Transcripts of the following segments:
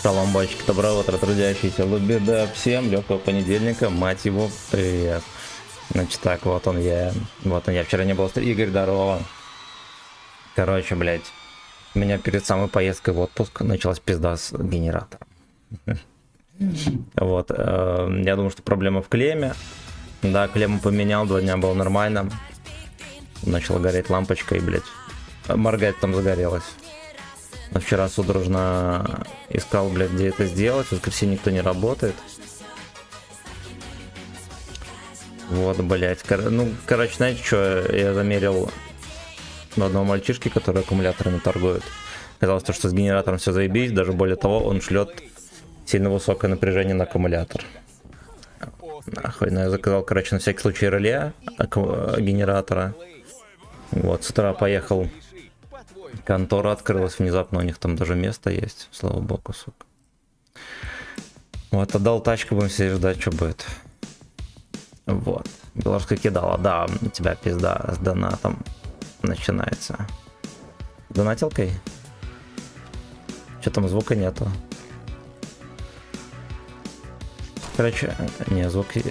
Шалом, бочки, доброе утро, трудящиеся. Лубеда всем, легкого понедельника, мать его, привет. Значит так, вот он я. Вчера не был Игорь, здорово. Короче, блядь, у меня перед самой поездкой в отпуск началась пизда с генератором. Вот, я думаю, что проблема в клемме. Да, клемму поменял, 2 дня было нормально. Начала гореть лампочка и, блядь, моргать там загорелась. Но вчера судорожно искал, блядь, где это сделать. В воскресенье никто не работает. Вот, блядь. Короче, знаете, что я замерил у одного мальчишки, который аккумуляторами торгует. Казалось, что с генератором все заебись. Даже более того, он шлет сильно высокое напряжение на аккумулятор. Нахуй. Но я заказал, короче, на всякий случай реле генератора. Вот, с утра поехал. Контора открылась внезапно, у них там даже место есть, слава богу, сука. Вот, отдал тачку, будем все ждать, что будет. Вот, Белорусская кидала, да, у тебя пизда с донатом начинается. Донатилкой? Что там, звука нету. Короче, не, звуки...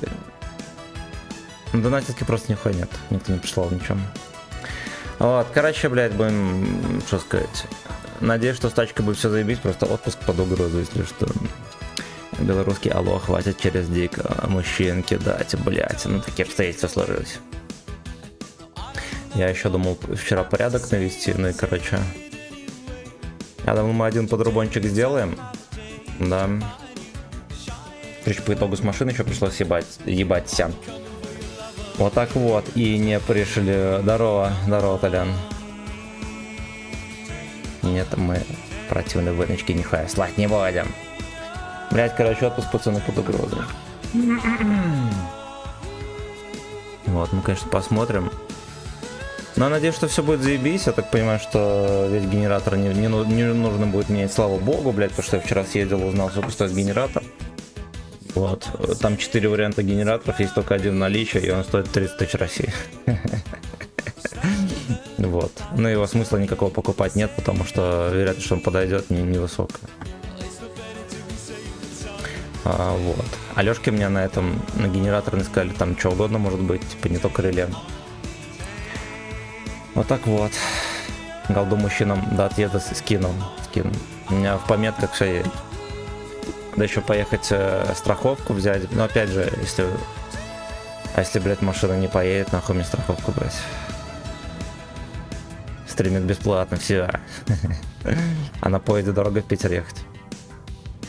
Донатилки просто нихуя нет, никто не прислал ничего. Вот, короче, блядь, будем, что сказать, надеюсь, что с тачкой будет все заебись, просто отпуск под угрозу, если что. Белорусский алло, хватит через дик мужчин кидать, блядь, ну такие обстоятельства сложились. Я еще думал вчера порядок навести, ну и короче, я думаю, мы один подрубончик сделаем, да. Короче, по итогу с машины еще пришлось ебаться. Вот так вот, и не пришли. Здорово, Толян. Нет, мы противной выночки нихуя слать не будем. Блять, короче, отпуск, пацаны, под угрозой. Вот, мы, конечно, посмотрим. Но я надеюсь, что все будет заебись. Я так понимаю, что весь генератор не нужно будет менять, слава богу, блять, потому что я вчера съездил, узнал, сколько стоит генератор. Вот, там 4 варианта генераторов, есть только один в наличии, и он стоит 30 тысяч России. Вот, но его смысла никакого покупать нет, потому что вероятность, что он подойдет, невысокая. Вот, Алёшки мне на этом, на генераторе сказали, там что угодно может быть, типа не только реле. Вот так вот. Голду мужчинам до отъезда скину. У меня в пометках все есть. Да еще поехать страховку взять. Но опять же, если, блядь, машина не поедет, нахуй мне страховку брать. Стримит бесплатно, все. А на поезде дорого в Питер ехать.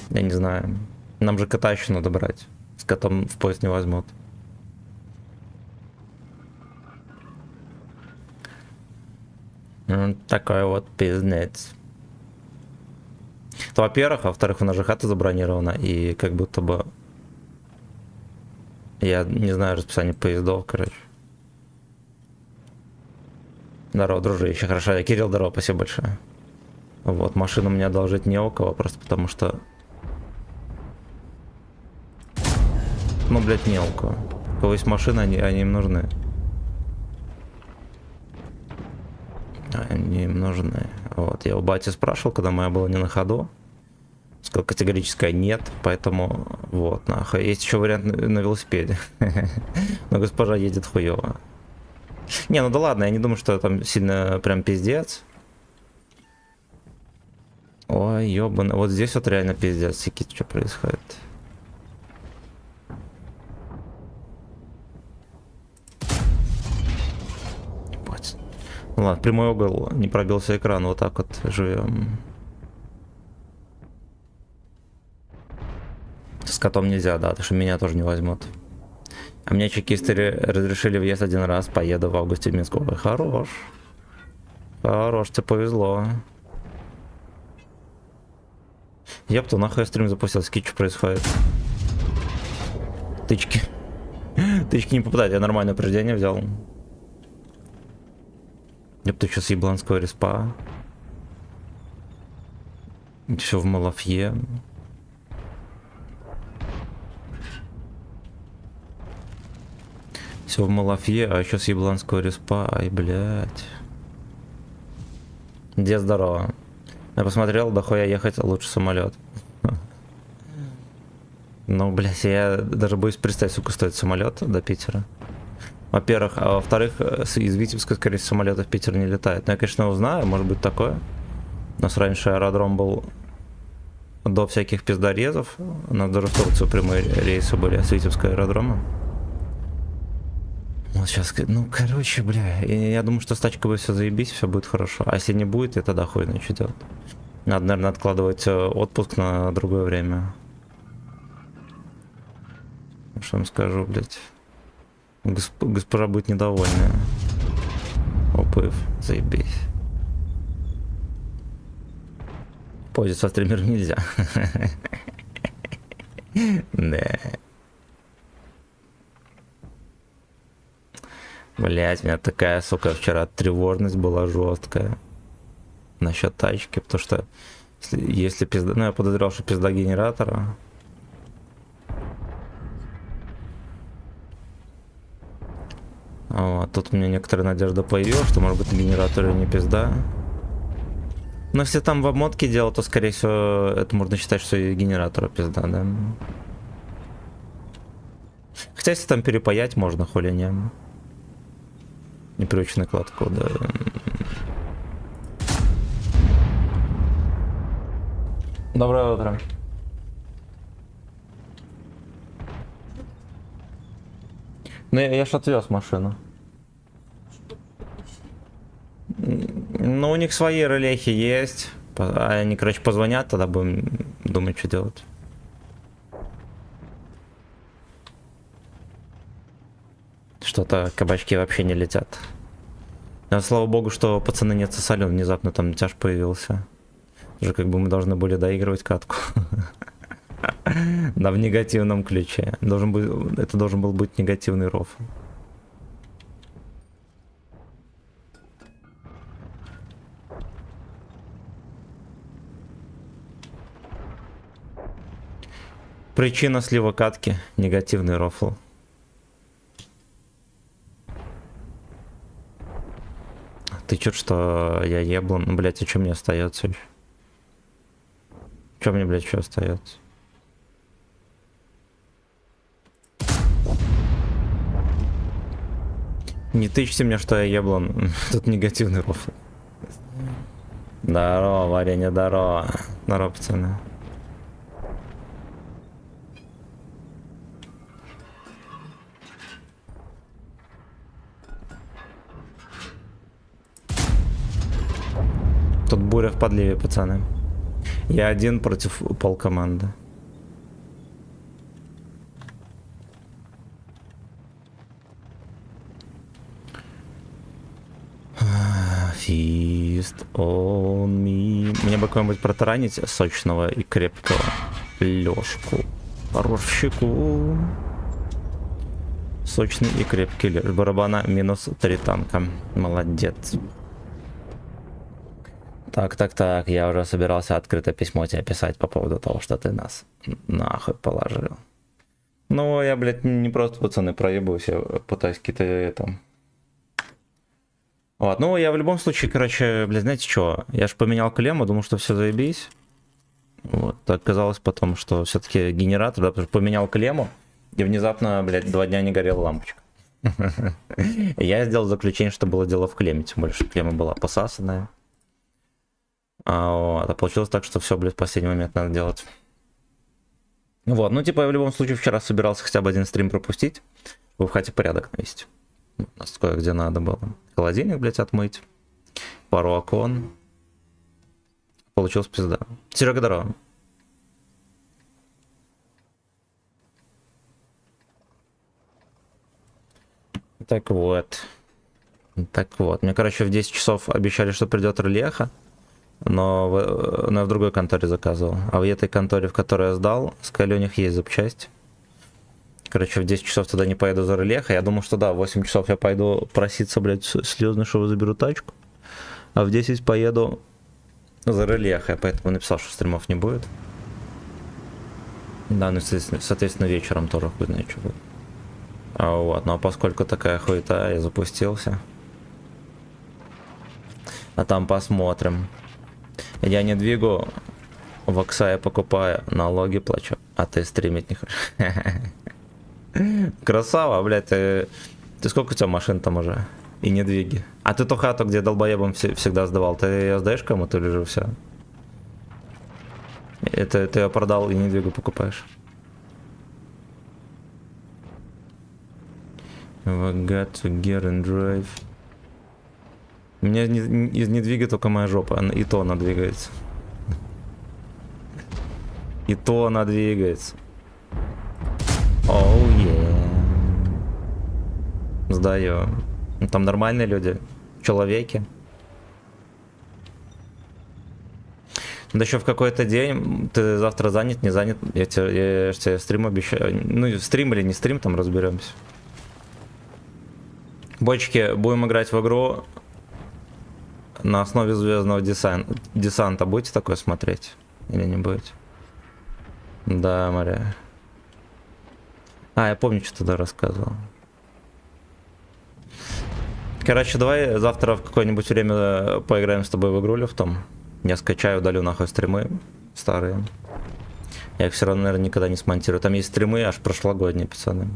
Я не знаю. Нам же кота еще надо брать. С котом в поезд не возьмут. Такой вот пиздец. То, во-первых, а во-вторых, у нас же хата забронирована, и как будто бы я не знаю расписание поездов, короче. Здорово, дружище, хорошо. Я Кирилл, здорово, спасибо большое. Вот, машину мне одолжить не у кого, просто потому что... Ну, блядь, не у кого. У кого есть машина, они им нужны. Они им нужны. Вот, я у бати спрашивал, когда моя была не на ходу. Сказал категорическое нет, поэтому вот, нахуй. Есть еще вариант на велосипеде. Но госпожа едет хуево. Не, ну да ладно, я не думаю, что там сильно прям пиздец. Ой, ёбаный. Вот здесь вот реально пиздец, сики, что происходит. Ну ладно, прямой угол, не пробился экран, вот так вот живем. С котом нельзя, да, потому что меня тоже не возьмут. А мне чекисты разрешили въезд один раз, поеду в августе в Минск. Ой, хорош. Хорош, тебе повезло. Ёпта, нахуй я стрим запустил, скид, что происходит? Тычки. Тычки не попадают, я нормальное упреждение взял. Ёпта, еще с ебланского респа. Все в Малафье. Все в Малафье, а еще с ебланского респа. Ай, блядь. Где здорово? Я посмотрел, дохуя ехать, лучше самолет. Ну, блядь, я даже боюсь представить, сколько стоит самолет до Питера. Во-первых, а во-вторых, из Витебска, скорее всего, самолеты в Питер не летают. Но я, конечно, узнаю, может быть такое. У нас раньше аэродром был до всяких пиздорезов. У нас даже в Турцию прямые рейсы были с Витебского аэродрома. Вот сейчас, ну, короче, бля, я думаю, что с тачкой будет все заебись, все будет хорошо. А если не будет, я тогда хуй знает, что делать. Надо, наверное, откладывать отпуск на другое время. Что вам скажу, блядь. Госпожа будет недовольна. Опыв, заебись. Пользоваться со стримером нельзя. Да. Блять, у меня такая, сука, вчера тревожность была жесткая насчет тачки, потому что если пизда, ну я подозревал, что пизда генератора. Вот, тут у меня некоторая надежда появилась, что может быть генератор и не пизда. Но если там в обмотке дело, то скорее всего это можно считать, что и генератора пизда, да. Хотя если там перепаять можно, хули не. Непривычный кладку, да. Доброе утро. Ну я ж отвез машину. Ну у них свои релехи есть. А они, короче, позвонят, тогда будем думать, что делать. Что-то кабачки вообще не летят. Но, слава богу, что пацаны не отсосали, внезапно там тяж появился. Уже как бы мы должны были доигрывать катку. Да, в негативном ключе. Это должен был быть негативный рофл. Причина слива катки — негативный рофл. Ты чё, что я еблан? Ну, блядь, а что мне остается еще? Что мне, блядь, что остается? Не тычьте мне, что я еблан. Тут негативный рофл. Здорово, варенье, здорово. Здорово, пацаны. Тут буря в подливе, пацаны. Я один против полкоманды. Feast on me. Мне бы кого-нибудь протаранить сочного и крепкого. Лёшку. Порвщику. Сочный и крепкий лёж. Барабана минус 3 танка. Молодец. Так, я уже собирался открытое письмо тебе писать по поводу того, что ты нас нахуй положил. Ну, я, блядь, не просто, пацаны, проебываюсь, я пытаюсь какие-то это... Вот, ну, я в любом случае, короче, блядь, знаете что, я ж поменял клемму, думал, что все заебись. Вот, оказалось потом, что все-таки генератор, да, потому что поменял клемму, и внезапно, блядь, 2 дня не горела лампочка. Я сделал заключение, что было дело в клемме, тем более, что клемма была посасанная. А получилось так, что все, блядь, в последний момент надо делать. Вот, ну типа я в любом случае вчера собирался хотя бы один стрим пропустить, чтобы в хате порядок навести. У нас кое-где надо было. Холодильник, блядь, отмыть. Пару окон. Получилось пизда. Серега, здорово. Так вот. Мне, короче, в 10 часов обещали, что придет релеха. Но я в другой конторе заказывал. А в этой конторе, в которой я сдал, сказали, у них есть запчасть. Короче, в 10 часов туда не поеду за релеха. Я думал, что да, в 8 часов я пойду проситься, блядь, слезно, что заберу тачку. А в 10 поеду за релеха. Я поэтому написал, что стримов не будет. Да, ну, соответственно, вечером тоже хуй знает, что будет. Вот, ну а поскольку такая хуета, я запустился. А там посмотрим. Я не двигаю, в Окса я покупаю, налоги плачу. А ты стримить не хочешь. Красава, блядь, ты сколько у тебя машин там уже? И недвиги. А ты ту хату, где долбоебом всегда сдавал, ты ее сдаешь кому-то или же все? Это ты ее продал и недвигу покупаешь? We got to get and drive. У меня из недвига только моя жопа, и то она двигается. И то она двигается. Оу, сдаю. Там нормальные люди, человеки. Да еще в какой-то день, ты завтра занят, не занят, я тебе стрим обещаю. Ну, стрим или не стрим, там разберемся. Бочки, будем играть в игру на основе звездного десанта. Будете такое смотреть? Или не будете? Да, Мария. А, я помню, что тогда рассказывал. Короче, давай завтра в какое-нибудь время поиграем с тобой в игру в том. Я скачаю, удалю нахуй стримы старые. Я их все равно, наверное, никогда не смонтирую. Там есть стримы аж прошлогодние, пацаны,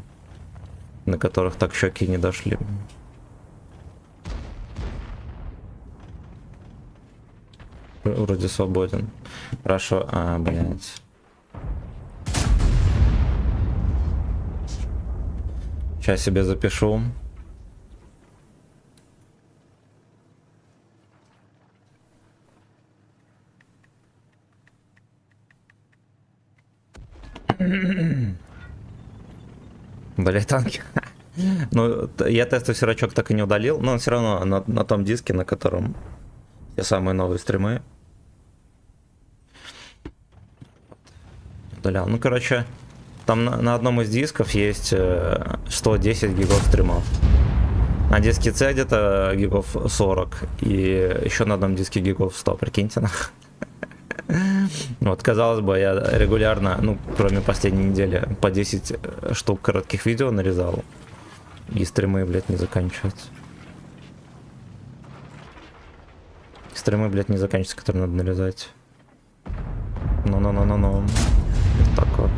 на которых так щеки не дошли. Вроде свободен. Хорошо, блядь. Сейчас себе запишу. Блять, танки. Ну, я тестовый сирочок так и не удалил, но он все равно на том диске, на котором все самые новые стримы удалял. Ну, короче, там на одном из дисков есть 110 гигов стримов. На диске C где-то гигов 40. И еще на одном диске гигов 100, прикиньте. Вот, казалось бы, я регулярно, ну, кроме последней недели, по 10 штук коротких видео нарезал. И стримы, блядь, не заканчиваются. Стримы, блядь, не заканчиваются, которые надо нарезать. Ну. Вот так вот.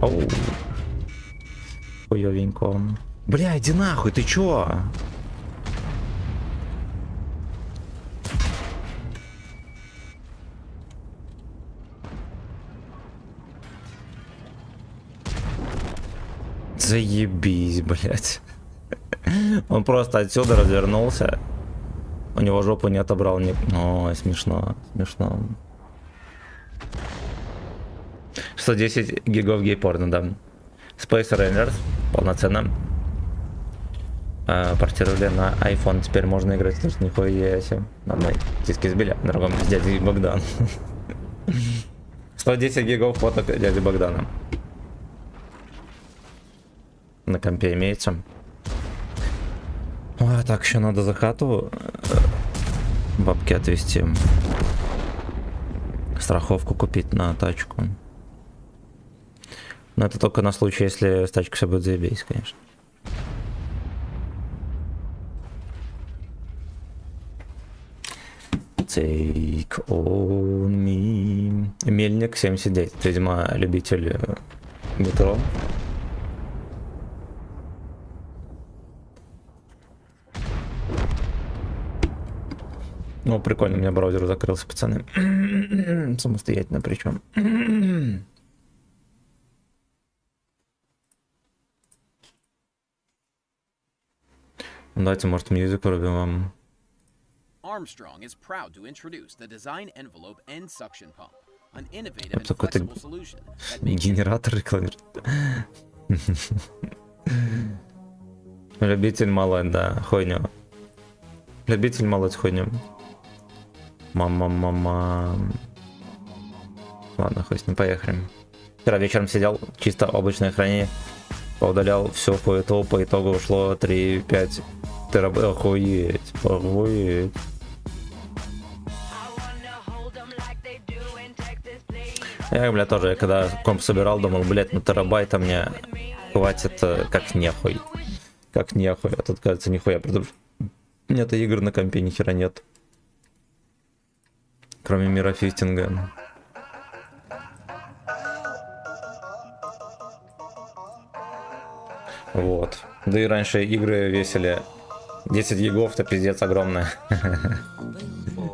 Оу. Хуёвенько. Бля, иди нахуй, ты чё? Заебись, блядь. Он просто отсюда развернулся. У него жопу не отобрал. Ой, смешно. 110 гигов гей-порно, да. Space Rangers полноценно портировали на iPhone. Теперь можно играть тоже нихуя себе. На одной диске с Беля, на другом с дядей Богдан. 110 гигов фоток дяди Богдана. На компе имеется. Ой, так, еще надо за хату бабки отвезти. Страховку купить на тачку. Но это только на случай, если с тачкой все будет заебись, конечно. Take on me. Мельник 79. Ты, видимо, любитель метро. Ну, прикольно, у меня браузер закрылся, пацаны. Самостоятельно причем. Давайте, может, мьюзик врубим вам. Armstrong is proud to introduce the design envelope and suction pump, an innovative and flexible solution that makes генератор рекламирует. Любитель молоть, да, хуйню. Любитель молоть хуйню. Мама. Ладно, хуй с ним, поехали. Вчера вечером сидел, чисто облачное хранение. Поудалял все по итогу ушло 3-5 терабайт. Охуеть. Я, бля, тоже, когда комп собирал, думал, блядь, на терабайта мне хватит как нехуй. А тут, кажется, нихуя, потому что нет игр на компе ни хера нет. Кроме мира фистинга. Вот. Да и раньше игры весили 10 гигов, это пиздец огромное.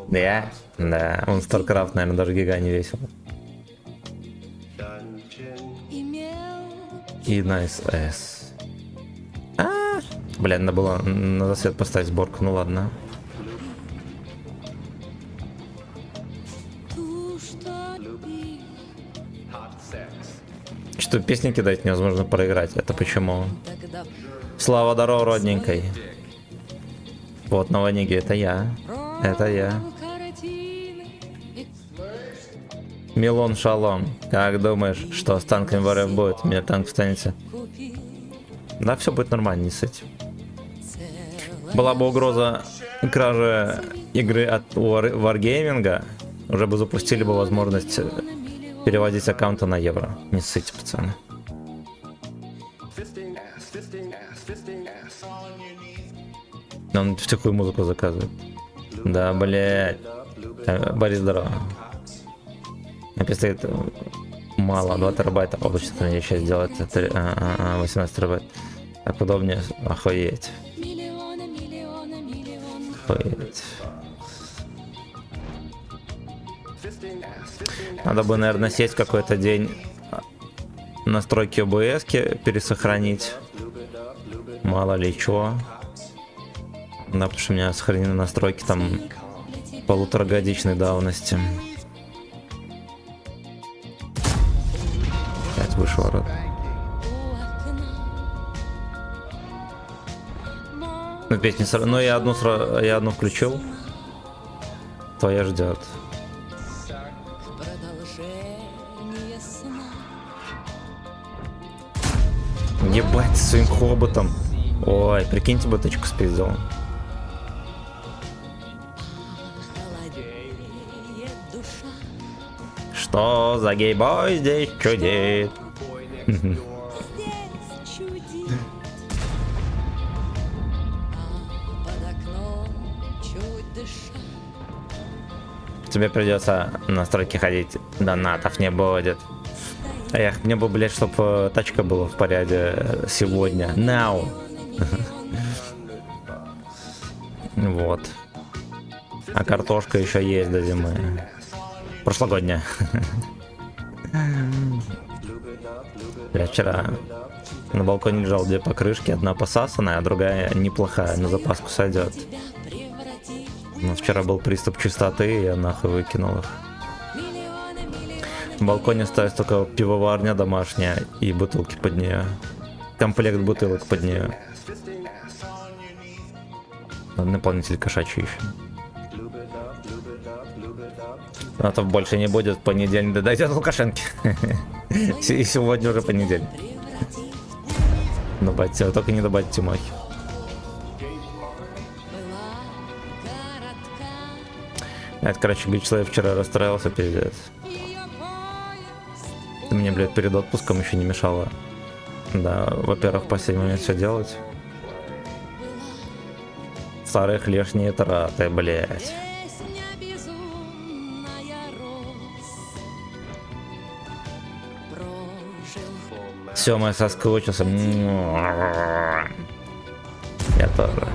Да? Да. Он StarCraft, наверное, даже гига не весил. И Nice S. Блин, надо было на засвет поставить сборку, ну ладно. Что песни кидать невозможно проиграть, это почему? Слава здорово, родненькой. Вот на Ваниге, это я. Это я. Милон Шалом, как думаешь, что с танками в РФ будет? Мне танк встанете? Да, все будет нормально, не сыть. Была бы угроза кражи игры от Wargaming, уже бы запустили бы возможность переводить аккаунты на евро. Не ссыте, пацаны. Он всякую музыку заказывает. Да, блядь. Борис, здорово. Написано мало, 2 терабайта облачное хранилище сделать 18 терабайт. Так удобнее, охуеть. Охуеть. Надо бы, наверное, сесть какой-то день, настройки OBS пересохранить. Мало ли чё. Да, потому что у меня сохранены настройки там полуторагодичной давности. Опять вышел рот. Ну, песни сразу. Ну, я одну включил. Твоя ждет. Ебать, своим хоботом. Ой, прикиньте, бы тычку спиздил. Что за гейбой здесь чудит? Тебе придется на настройки ходить, донатов не будет. Эх, мне бы, блядь, чтобы тачка была в порядке сегодня. Now. Вот. А картошка еще есть до зимы. Прошлогодняя. Я вчера на балконе лежал 2 покрышки, одна посасанная, а другая неплохая, на запаску сойдет. Но вчера был приступ чистоты, и я нахуй выкинул их. На балконе стоит только пивоварня домашняя и бутылки под нее. Комплект бутылок под нее. Наполнитель кошачий еще. А то больше не будет в понедельник. Да дойдет Лукашенко. И сегодня уже понедельник. Добавьте, только не добавьте Тимохи. Это, короче, Гичлей вчера расстроился, пиздец. Мне, блядь, перед отпуском еще не мешало. Да, во-первых, в последний момент все делать. Старых лишние траты, блядь. Все, я соскучился. Я тоже.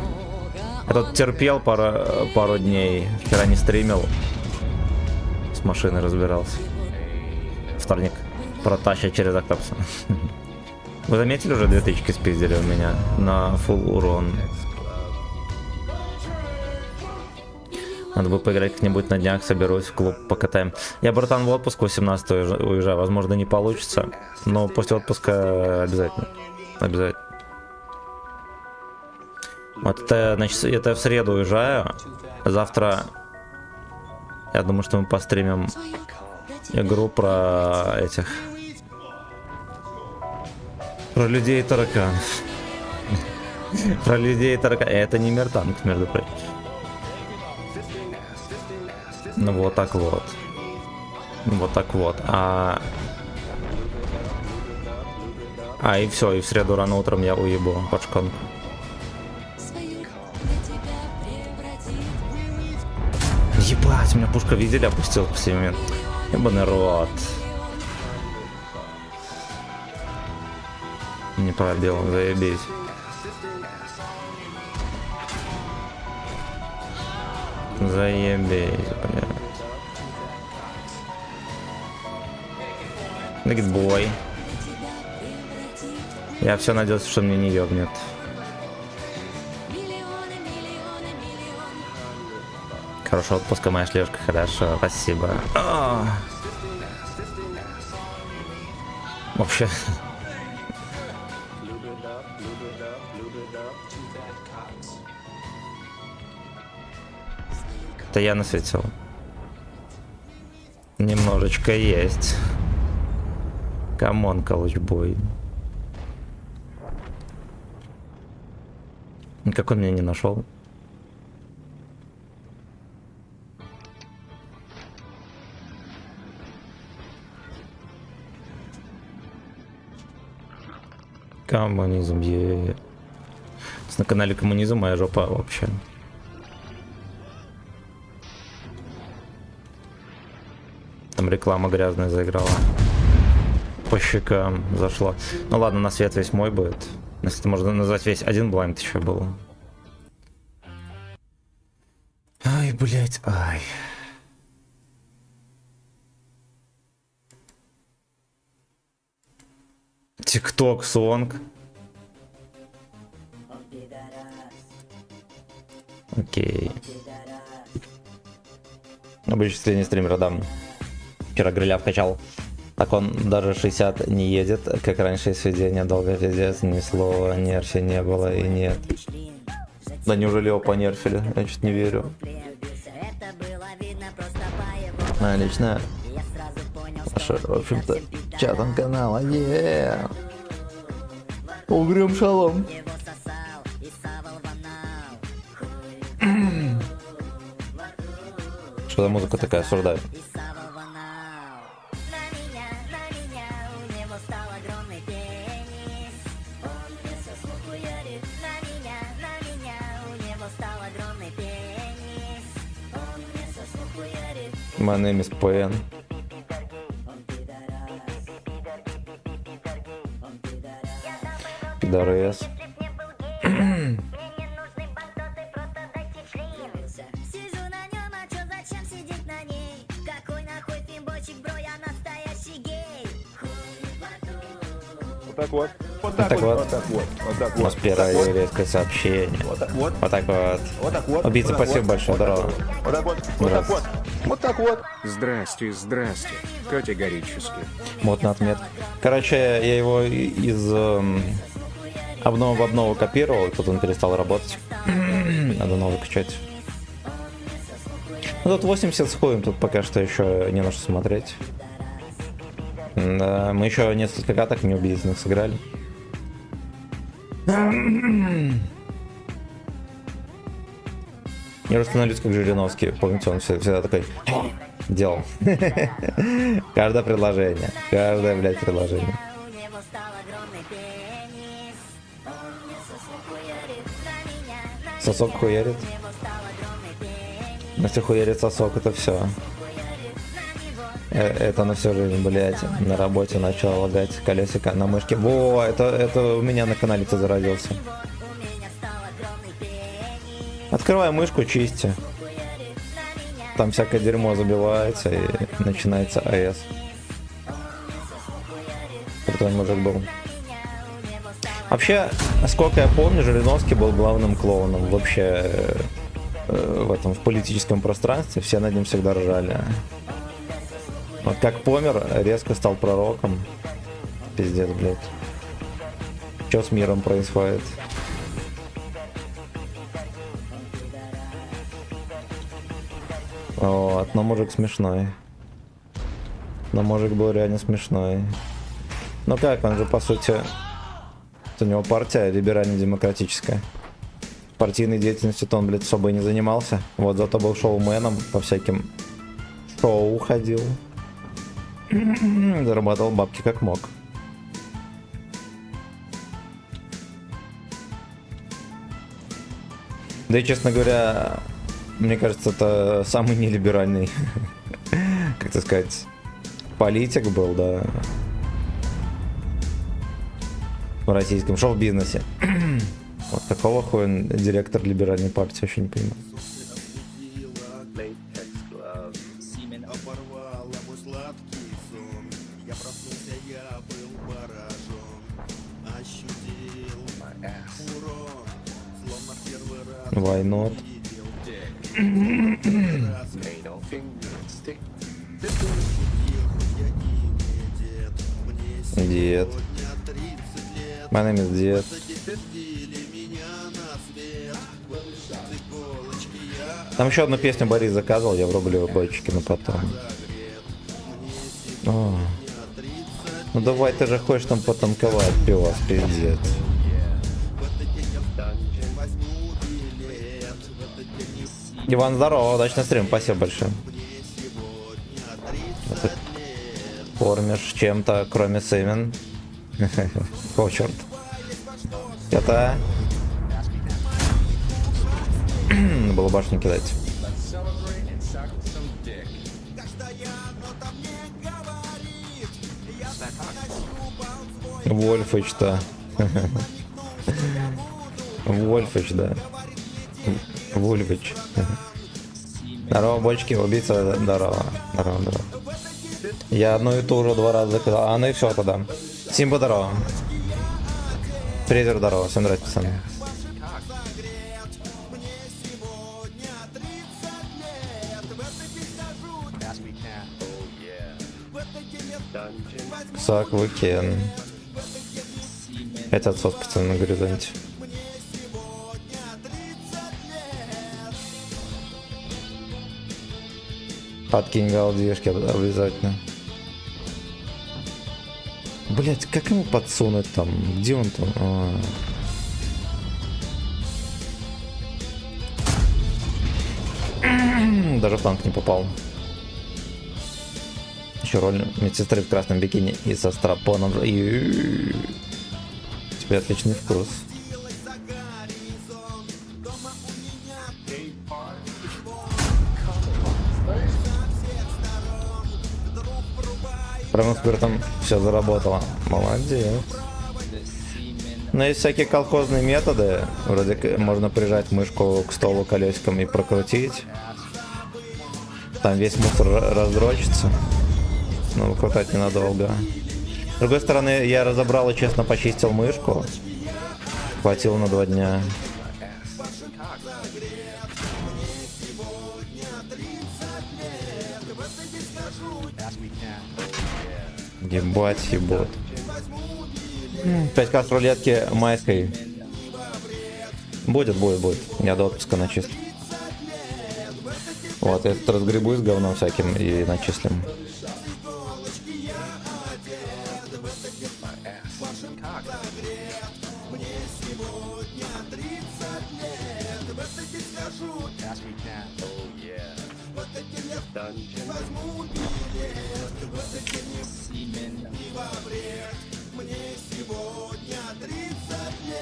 Я тут терпел пару дней. Вчера не стримил. С машиной разбирался. Вторник. Протащит через Октопса. Вы заметили, уже 2 тычки спиздили у меня на фулл урон. Надо бы поиграть как-нибудь на днях, соберусь в клуб, покатаем. Я, братан, в отпуск 18 уезжаю. Возможно, не получится, но после отпуска обязательно. Обязательно. Вот это, значит, это я в среду уезжаю. Завтра, я думаю, что мы постримим игру про этих... Про людей и тараканов. Про людей и тараканов. Это не Миртанк, между прочим. Ну вот так вот. Вот так вот. И все, и в среду рано утром я уебу под шконку. Ебать, у меня пушка, видели, опустил в последний момент. Ебаный рот. Не пробил, заебись. Заебись, бля. Бигбой. Я все надеялся, что мне не ёбнет. Хорошо, отпуска моя шлюшка, хорошо, спасибо. Вообще. Это я насветил. Немножечко есть. Камон, колучбой. Как он меня не нашел? Коммунизм, на канале коммунизм моя жопа вообще. Там реклама грязная заиграла. По щекам зашла. Ну ладно, на свет весь мой будет. Если это можно назвать весь один блайнд еще был. Ай, блять, ай. Тикток, сонг. Окей. Обычный не стример, да. Вчера гриля вкачал. Так он даже 60 не едет, как раньше из сведения долго пиздец, ни слова нерфи не было и нет. Да неужели его понерфили? Я чуть не верю. Лично. В общем-то, чатом канала. Угрюм шалом. Что за музыка такая осуждает? My name is PN. Пидорес. Вот так вот. Вот так вот. Вот так вот. Вот так У нас вот. первое резкое сообщение. Вот так вот. Вот так вот. Вот так вот. Убийца, Вот так спасибо вот. большое, Вот так здорово. вот. Вот так вот. Вот так вот. Вот так вот. Здрасте, здрасте. Категорически. Вот на отмет. Короче, я его из обнова в обнову копировал, и тут он перестал работать. Надо новый качать. Ну тут 80 с хуем, тут пока что еще не на что смотреть. Да, мы еще несколько каток неубийственных сыграли. Я уже становлюсь как Жириновский. Помните, он всегда такой делал. Каждое предложение. Каждое, блядь, предложение. Сосок хуярит. Если хуярит сосок, это все. Это на всю жизнь, блядь. На работе начал лагать колесико на мышке. Во, это у меня на канале-то зародился. Открывай мышку, чисти. Там всякое дерьмо забивается и начинается АЭС. Крутой мужик был. Вообще, сколько я помню, Жириновский был главным клоуном вообще в политическом пространстве. Все над ним всегда ржали. Вот как помер, резко стал пророком. Пиздец, блядь. Что с миром происходит? Вот, но мужик смешной. Но мужик был реально смешной. Ну как, он же по сути... У него партия либерально-демократическая. Партийной деятельностью-то он, блядь, особо и не занимался. Вот зато был шоуменом, по всяким шоу ходил. Зарабатывал бабки как мог. Да и, честно говоря, мне кажется, это самый нелиберальный, как это сказать, политик был, да. российском шоу-бизнесе. Вот какого хуя директор либеральной партии, вообще не понимаю. Why not? Дед. My name is Дед. Там еще одну песню Борис заказывал, я врублю бочки, но потом. О. Ну давай, ты же хочешь там потанковать, пивас, пиздец. Иван, здорово, удачный стрим, спасибо большое. Ты кормишь чем-то, кроме семен? О, черт. Это... Было башню кидать. Вольфыч-то. Вольфыч, да. Вольфыч. Здорово, бочки, убийца, здорово. Здорово, здорово. Я одну и ту же 2 раза заказал. А, ну и все тогда. Симба, здорово. Фрезер, здорово. Всем нравится, пацаны. Сак, Викен. 5 отцов, пацаны, на горизонте. Подкинь галдишки обязательно. Блять, как ему подсунуть там? Где он там? Даже в танк не попал. Еще роль медсестры в красном бикини и со страпоном. Тебе отличный вкус. Прямо спиртом все заработало. Молодец. Но есть всякие колхозные методы. Вроде можно прижать мышку к столу колесиком и прокрутить. Там весь мусор раздрочится. Но выкрутать ненадолго. С другой стороны, я разобрал и честно почистил мышку. Хватило на 2 дня. Ебать, ебот. 5к с рулетки майской. Будет. Я до отпуска начислю. Вот, я тут разгребу с говном всяким и начислим.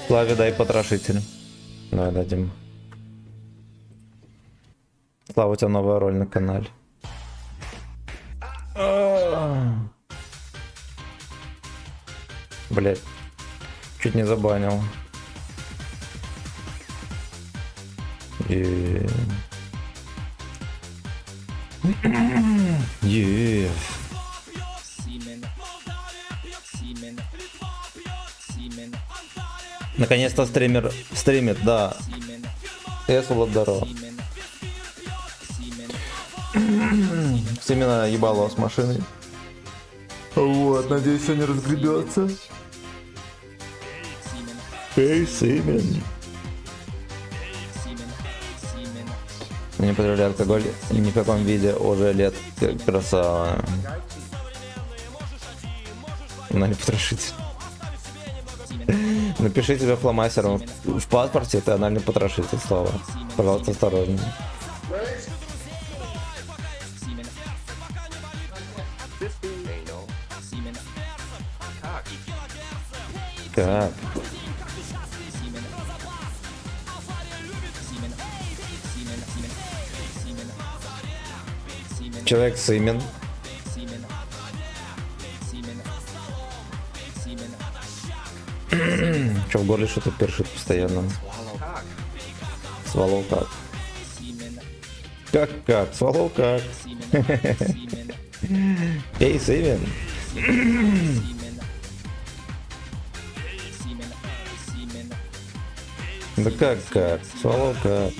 Славе дай потрошитель. Давай дадим. Слава, у тебя новая роль на канале. Блять, чуть не забанил. Наконец-то стример стримит, да. Эсула, здорово. Семена ебало с машиной. Вот, надеюсь, сегодня разгребется. Эй, Семен. Не потребляю алкоголь ни в каком виде уже лет. Красава. Надо потрошить. Напиши тебя фломастером в паспорте, это анальный потрошитель, Слава. Пожалуйста, осторожно. Так. Человек Симен. в горле что-то першит постоянно. Свалол как? Как? Свалол как? Эй, Севен! Да как? Свалол как?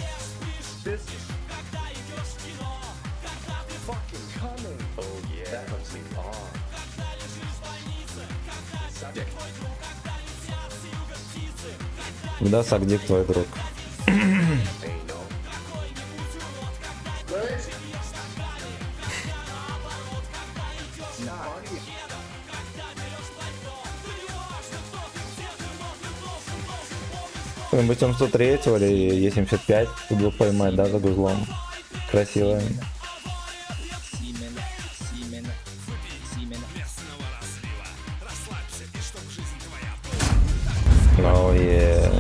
Да, Сагдик твой друг. Быть он 103 или Е75, тут бы поймать, да, за гузлом. Красиво. Oh, yeah.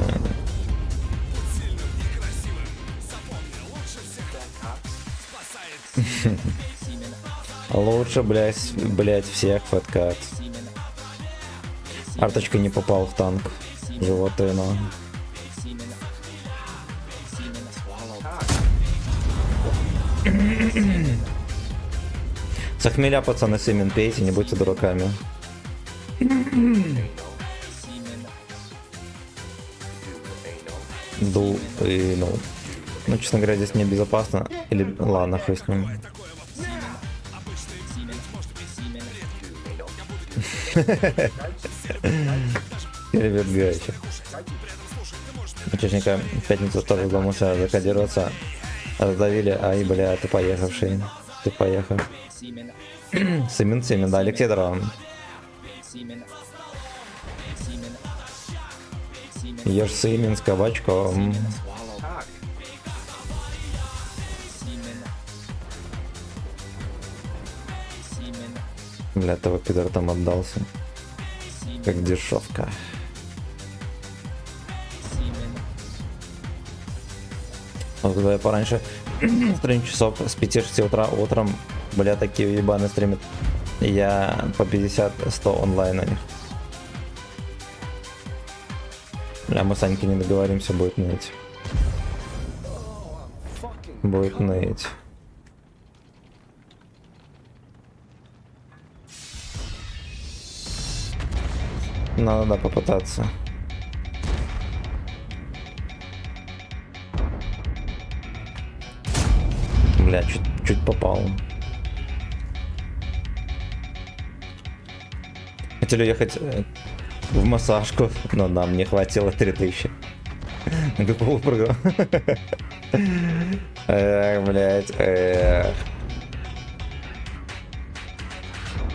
Лучше, блять, всех фэткат. Арточка не попал в танк. Животина. С хмеля, пацаны, Симен пейте, не будьте дураками. Ду и ну. Ну, честно говоря, здесь небезопасно. Или ладно, хуй с ним. Ребят, гайчик. Участника в пятницу тоже вдумался закодироваться. Раздавили, ай, бля, ты поехавший. Ты поехал. Симен, да, Алексей Дрон. Ешь Симен с кабачком. Бля, этого пидора там отдался. Как дешевка. Вот когда я пораньше в 3 часов с 5-6 утра утром, бля, такие ебаные стримят. Я по 50-100 онлайн на них. Бля, мы с Анькой не договоримся, будет ныть. Будет ныть. Надо попытаться. Бля, чуть попал. Хотели ехать в массажку, но нам не хватило 3000. Какого программа? Эх, блядь, эх.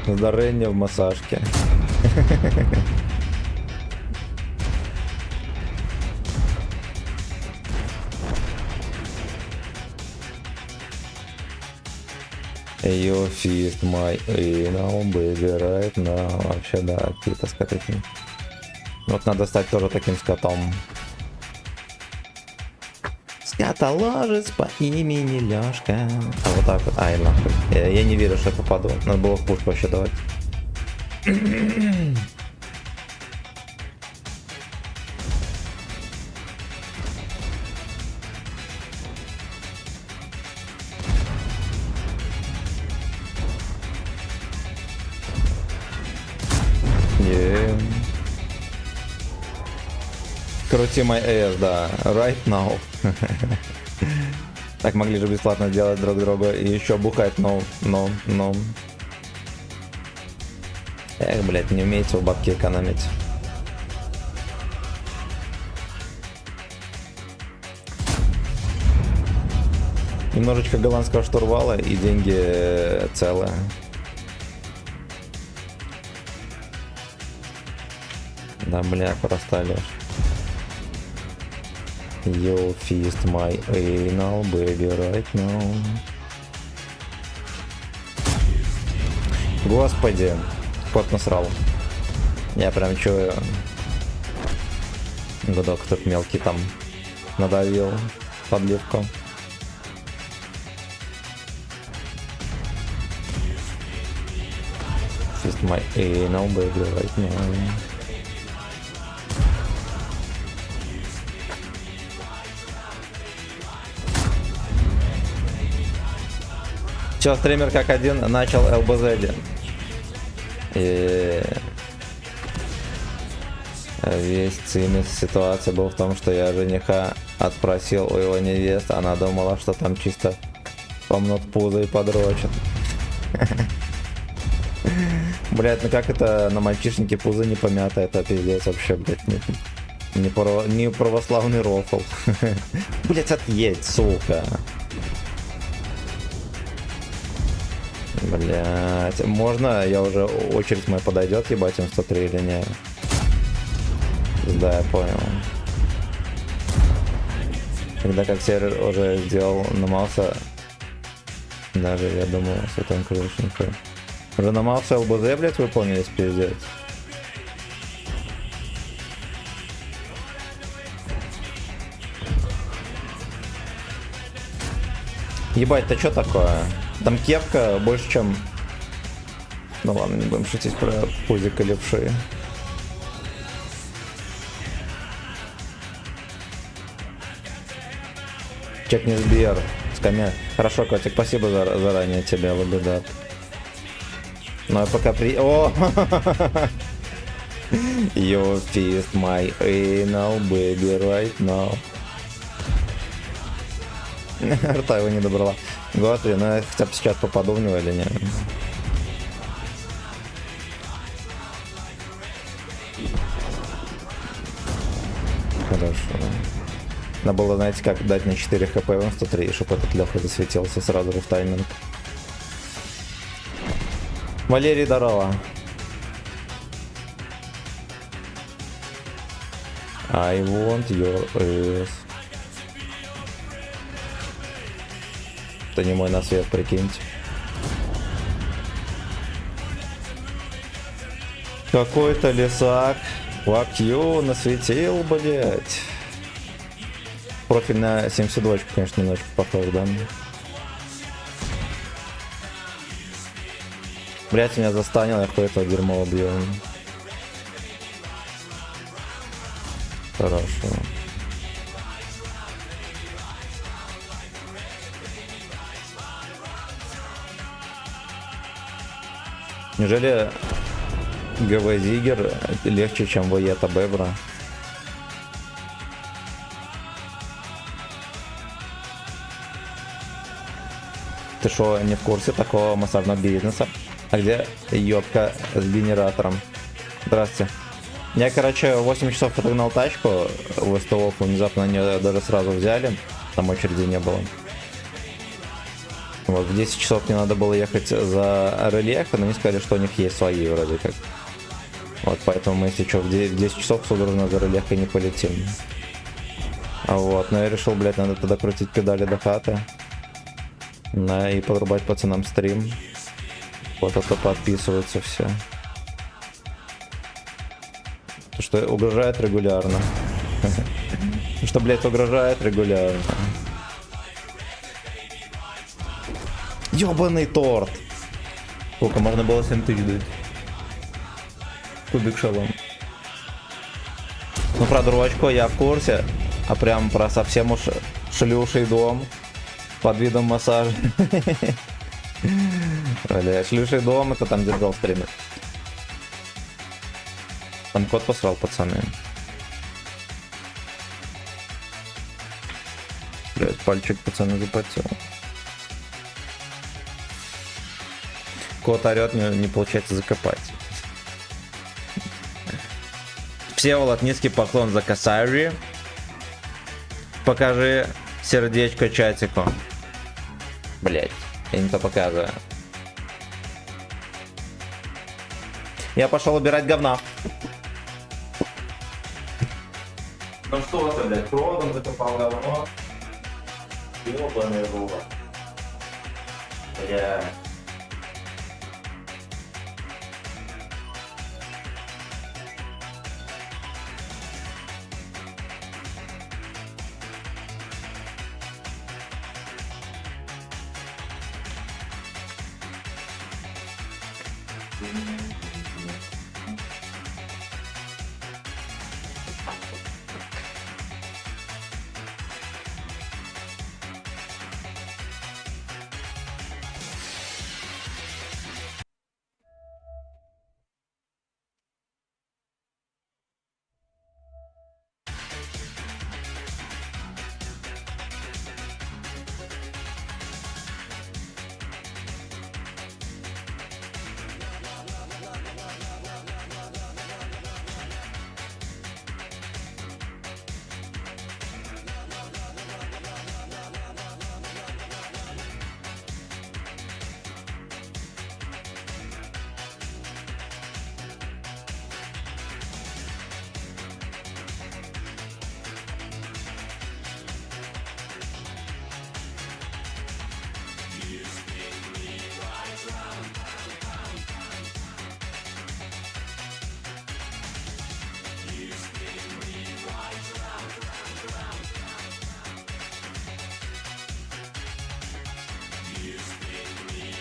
Здоровье в массажке. You fist my anal, baby, right now. Вообще, да, типа с таким. Вот надо стать тоже таким скотом. Скотоложец по имени Лёшка. А вот так вот, ай нахуй. Я не верю, что я попаду. Надо было в пушку вообще давать. Крути мой эс, да. Right now. Так могли же бесплатно делать друг друга и еще бухать, но. Эх, блять, не умеете у бабки экономить. Немножечко голландского штурвала и деньги целые. Да, бля, просто лишь. You fist my anal, baby, right now. Господи, кот насрал. Я прям чую. Гудок тут мелкий там надавил подливку. Fist my anal, baby, right now. Все, стример как один начал ЛБЗ. И весь цимис ситуации был в том, что я жениха отпросил у его невесты. Она думала, что там чисто помнут пузо и подрочат. Блять, ну как это на мальчишнике пузо не помято, это пиздец вообще, блять, не православный рофл. Блять, отъедь, сука. Блять, можно, я уже, очередь моя подойдет, ебать, М103 или не? Да, я понял. Когда как сервер уже сделал, намался, даже я думал, что там, короче, нихуя. Уже намался ЛБЗ, блять, выполнились, пиздец. Ебать, ты чё такое? Там кепка больше, чем... Ну ладно, не будем шутить про пузик и левши. Чекни Сбер. Скамья. Хорошо, котик, спасибо заранее тебе, лабидат. Ну, я пока О! You fist my anal, baby, right now. Рта его не добрала. Господи, ну я хотя бы сейчас попаду в него или нет? Хорошо. Надо было, знаете, как дать на 4 хп в М103, чтобы этот Леха засветился сразу же в тайминг. Валерий, здорово. I want your ass. Это не мой насвет, прикиньте. Какой-то лесак. Fuck you, насветил, блять. Профиль на 72, конечно, немножко похож, да? Блять, меня застанил, я какое-то дерьмо убью. Хорошо. Неужели ГВ Зигер легче, чем Ваета Бебра? Ты шо, не в курсе такого массажного бизнеса? А где ёбка с генератором? Здравствуйте. Я, короче, 8 часов отогнал тачку в СТО, внезапно они даже сразу взяли, там очереди не было. Вот, в 10 часов мне надо было ехать за рельеф, но они сказали, что у них есть свои вроде как. Вот, поэтому мы, если что, в 10 часов судорожно за рельефой не полетим. А вот, но я решил, блядь, надо тогда крутить педали до хаты. Да, и подрубать пацанам стрим. Вот это подписываются все. То, что угрожает регулярно. Что, блядь, угрожает регулярно. Ёбаный торт! Сколько можно было 7 тысяч дать? Кубик шалом. Ну, про дрочку я в курсе. А прям про совсем уж шлюший дом. Под видом массажа. Бля, шлюший дом, это там держал стример. Там кот посрал, пацаны. Блять, пальчик, пацаны, запотел. Кот орет, не получается закопать. Всеволод, низкий поклон за косарь. Покажи сердечко чатику. Блять, я не то показываю. Я пошел убирать говна. Ну что ты, блядь, проводом закопал говно? Ёбаный рот. Бля.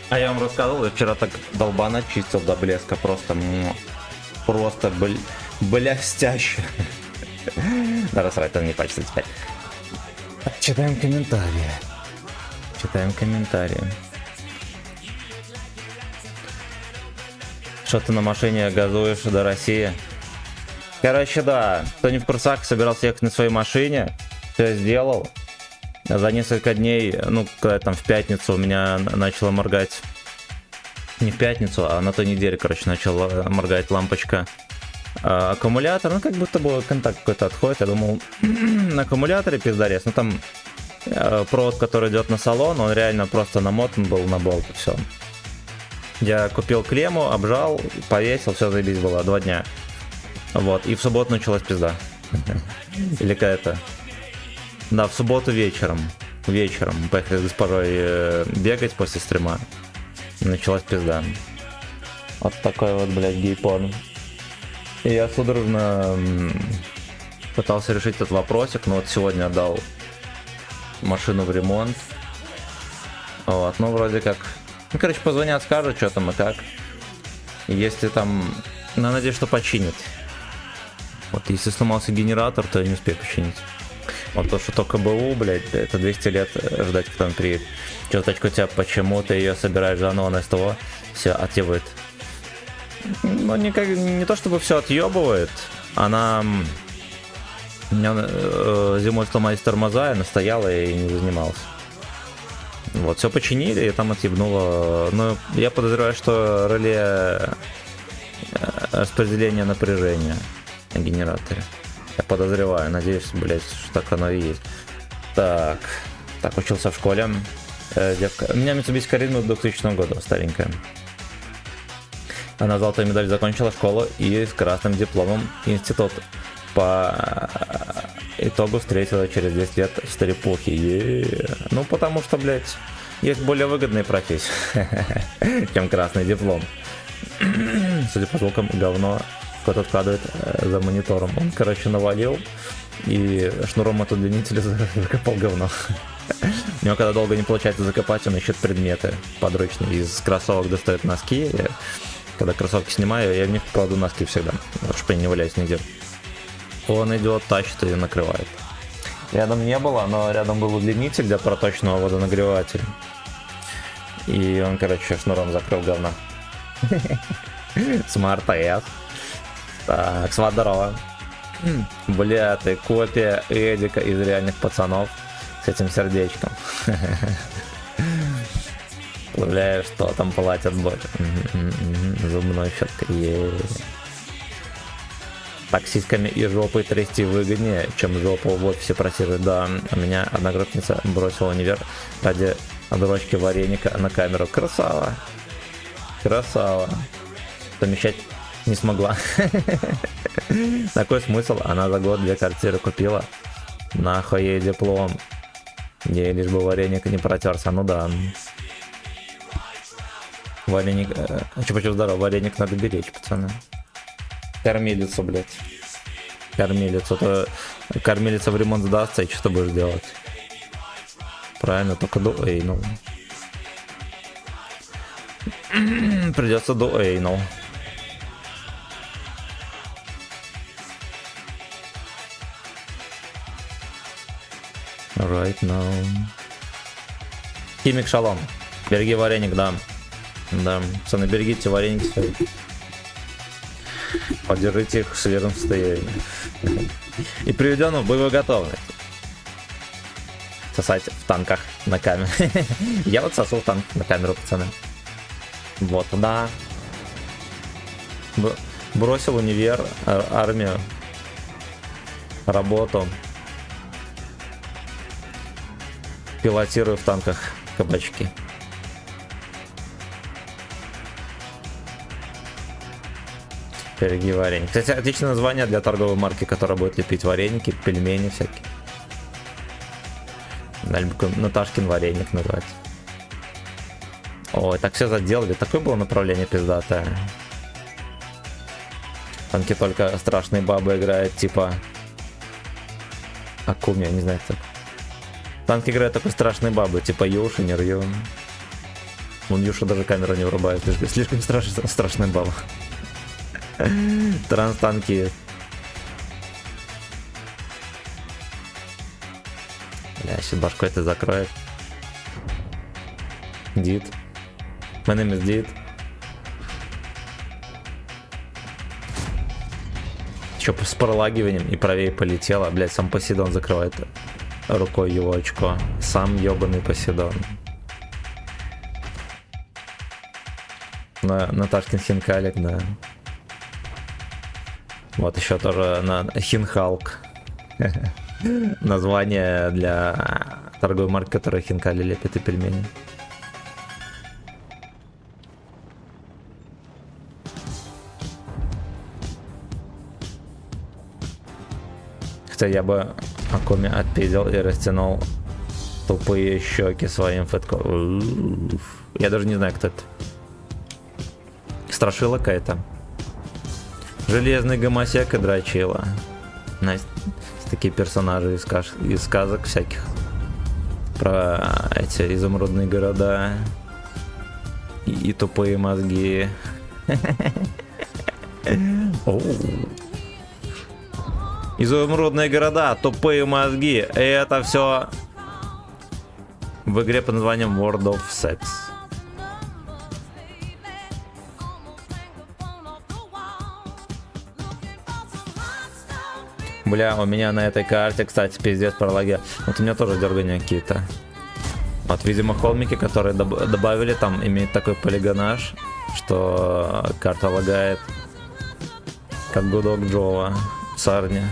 А я вам рассказывал, я вчера так долба начистил до блеска, просто, просто блестяще. Да, рассрать, он не пачется теперь. Читаем комментарии. Читаем комментарии. Что ты на машине газуешь до России? Короче, да. Кто не в курсах, собирался ехать на своей машине. Все сделал. За несколько дней, ну, когда там в пятницу у меня начала моргать. Не в пятницу, а на той неделе, короче, начала моргать лампочка. Аккумулятор, ну, как будто бы контакт какой-то отходит. Я думал, на аккумуляторе пиздарез. Ну, там провод, который идет на салон, он реально просто намотан был на болт, и все. Я купил клемму, обжал, повесил, все, заебись было, 2 дня. Вот, и в субботу началась пизда. Или какая-то. Да, в субботу вечером. Вечером поехали с госпожой бегать после стрима. Началась пизда. Вот такой вот, блядь, гей-порн. И я судорожно пытался решить этот вопросик, но вот сегодня отдал машину в ремонт. Вот, ну вроде как. Ну, короче, позвонят, скажут, что там и как. Если там... Ну, надеюсь, что починит. Вот, если сломался генератор, то я не успею починить. Вот то, что только БУ, блядь, это 200 лет ждать, когда он приедет. Черточка у тебя, почему ты ее собираешь заново на СТО, все отъебывает. Ну, не то чтобы все отъебывает, она... У меня зимой сломались тормоза, я настояла и не занимался. Вот, все починили, и там отъебнуло. Но я подозреваю, что реле распределения напряжения на генераторе. Я подозреваю, надеюсь, блять, что так оно и есть. Так, учился в школе. Девка. У меня Mitsubishi Carino 2000 года, старенькая. Она золотой медаль закончила школу и с красным дипломом институт. По итогу встретила через 10 лет в стрипухе. Ну, потому что, блядь, есть более выгодные профессии, чем красный диплом. Судя по звукам, говно кто-то откладывает за монитором. Он, короче, навалил и шнуром от удлинителя закопал говно. У него, когда долго не получается закопать, он ищет предметы подручные. Из кроссовок достает носки. Когда кроссовки снимаю, я в них кладу носки всегда, чтобы они не валялись нигде. Он идет, тащит и накрывает. Рядом не было, но рядом был удлинитель для проточного водонагревателя. И он, короче, шнуром закрыл говно. Смарт АС. Так, сват, здорово. Бля, ты копия Эдика из реальных пацанов с этим сердечком. Представляешь, что там платят больше. Зубной щеткой. Таксистками и жопой трясти выгоднее, чем жопу в офисе просиживать. Да, у меня одногруппница бросила универ ради дрочки вареника на камеру. Красава. Красава. Помещать не смогла. Такой смысл? Она за год 2 квартиры купила. Нахуй ей диплом. Ей лишь бы вареник не протерся. Ну да. Вареник... Чупа-чуп здорово. Вареник надо беречь, пацаны. Кормилицу, блядь. Кормилицу. То кормилица в ремонт сдастся, и что будешь делать? Правильно, только дуэйнул. Придется дуэйнул. Right now. Химик шалом. Береги вареник, да. Да. Пацаны, берегите вареники свои. Поддержите их в свежем состоянии. И приведен в боевую готовность. Сосать в танках на камеру. Я вот сосу в танк на камеру, пацаны. Вот, да. Бросил универ, армию, работу. Пилотирую в танках кабачки. Береги варенье. Кстати, отличное название для торговой марки, которая будет лепить вареники, пельмени всякие. Наташкин вареник назвать. Ой, так все заделали. Такое было направление пиздатое. Танки только страшные бабы играют, типа Акуми, я не знаю, кто. Танки играют только страшные бабы, типа Юши, не Рью. Вон Юша даже камеру не врубает, слишком страшный баба. Транстанки. Бля, сейчас башку это закроет. Дид. My name is Дид. Чё, с пролагиванием и правее полетело. Блять, сам Посейдон закрывает рукой его очко. Сам ёбаный Посейдон. Наташкин Хинкалик, да. Вот еще тоже на Хинхалк. Название для торговой марки, которая хинкали лепит и пельмени. Хотя я бы Акуми отпиздил и растянул тупые щеки своим фэтком. Я даже не знаю, кто это. Страшила какая-то. Железный гомосек и дрочила. Настя. Такие персонажи из сказок всяких. Про эти изумрудные города. И тупые мозги. Изумрудные города, тупые мозги. И это все в игре под названием World of Sex. Бля, у меня на этой карте, кстати, пиздец пролаги. Вот у меня тоже дергания какие-то. Вот, видимо, холмики, которые добавили, там имеют такой полигонаж, что карта лагает, как гудок Джова в сарне.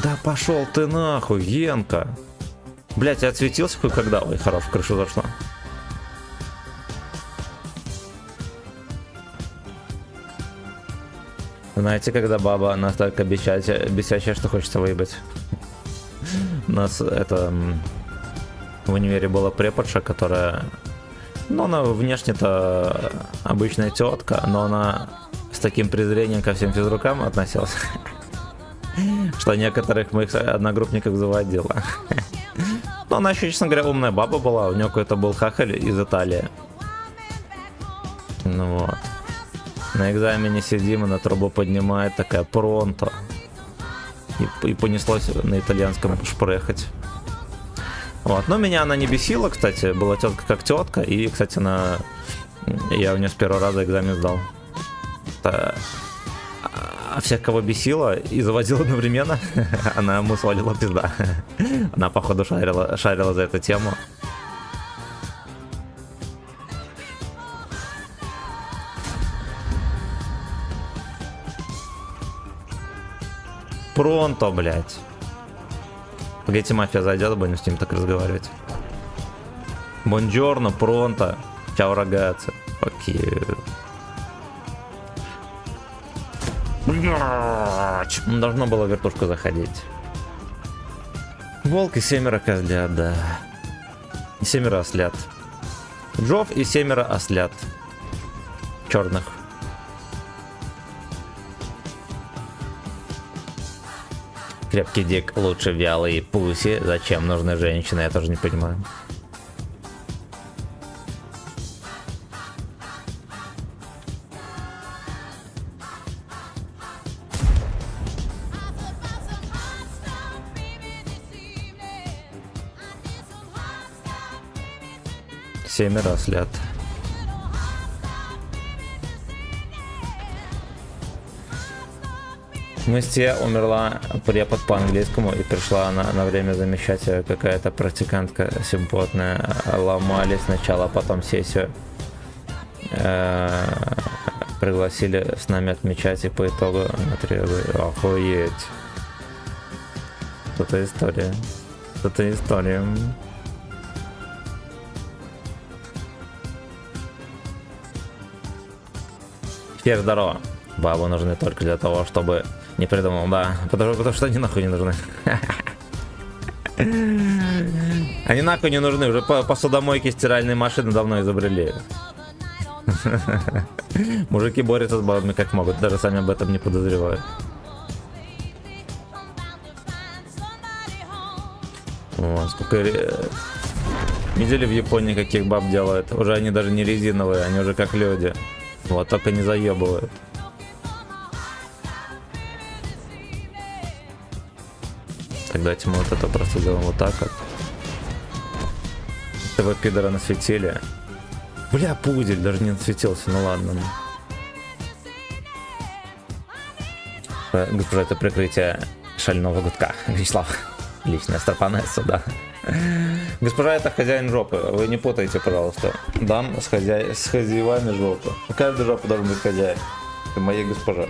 Да пошел ты нахуй, Генка. Блять, я отсветился хоть когда? Ой, хорош, в крышу зашла. Знаете, когда баба настолько бесячая, что хочется выебать. У нас это в универе была преподша, которая, ну, она внешне-то обычная тетка, но она с таким презрением ко всем физрукам относилась, что некоторых моих одногруппников заводила. Но она еще, честно говоря, умная баба была, у нее какой-то был хахаль из Италии. Ну вот. На экзамене сидим, и на трубу поднимает такая пронто. И понеслось на итальянском шпрехать. Вот. Но меня она не бесила, кстати. Была тетка как тетка. И, кстати, я у нее с первого раза экзамен сдал. А всех, кого бесила и заводила одновременно, она ему свалила пизда. Она, походу, шарила за эту тему. Пронто, блять. Погодите, мафия зайдет, будем с ним так разговаривать. Бонджорно, пронто. Чао, рогатцы. Окей. Блять. Должно было вертушку заходить. Волк и 7 козлят, да. И 7 ослят. Джов и 7 ослят. Черных. Крепкий дик лучше вялый пуси. Зачем нужны женщины? Я тоже не понимаю. Семеро слят. В Мысте умерла препод по английскому и пришла на время замещать какая-то практикантка симпотная. Ломали сначала, потом сессию пригласили с нами отмечать, и по итогу охуеть. Это история. Это история. Всех здорово. Бабы нужны только для того, чтобы... Не придумал, да. Потому что они нахуй не нужны. Они нахуй не нужны. Уже посудомойки, стиральные машины давно изобрели. Мужики борются с бабами как могут. Даже сами об этом не подозревают. О, сколько... Видели в Японии, каких баб делают? Уже они даже не резиновые, они уже как люди. Вот, только не заебывают. Так, давайте мы вот это просто сделаем вот так вот. ТВ пидора насветили. Бля, пудель даже не насветился, ну ладно. Госпожа, это прикрытие шального гудка. Вячеслав. Личная стропанесса, да. Госпожа, это хозяин жопы. Вы не путайте, пожалуйста. Дам с хозяевами жопы. У каждой жопы должен быть хозяин. Ты моя госпожа.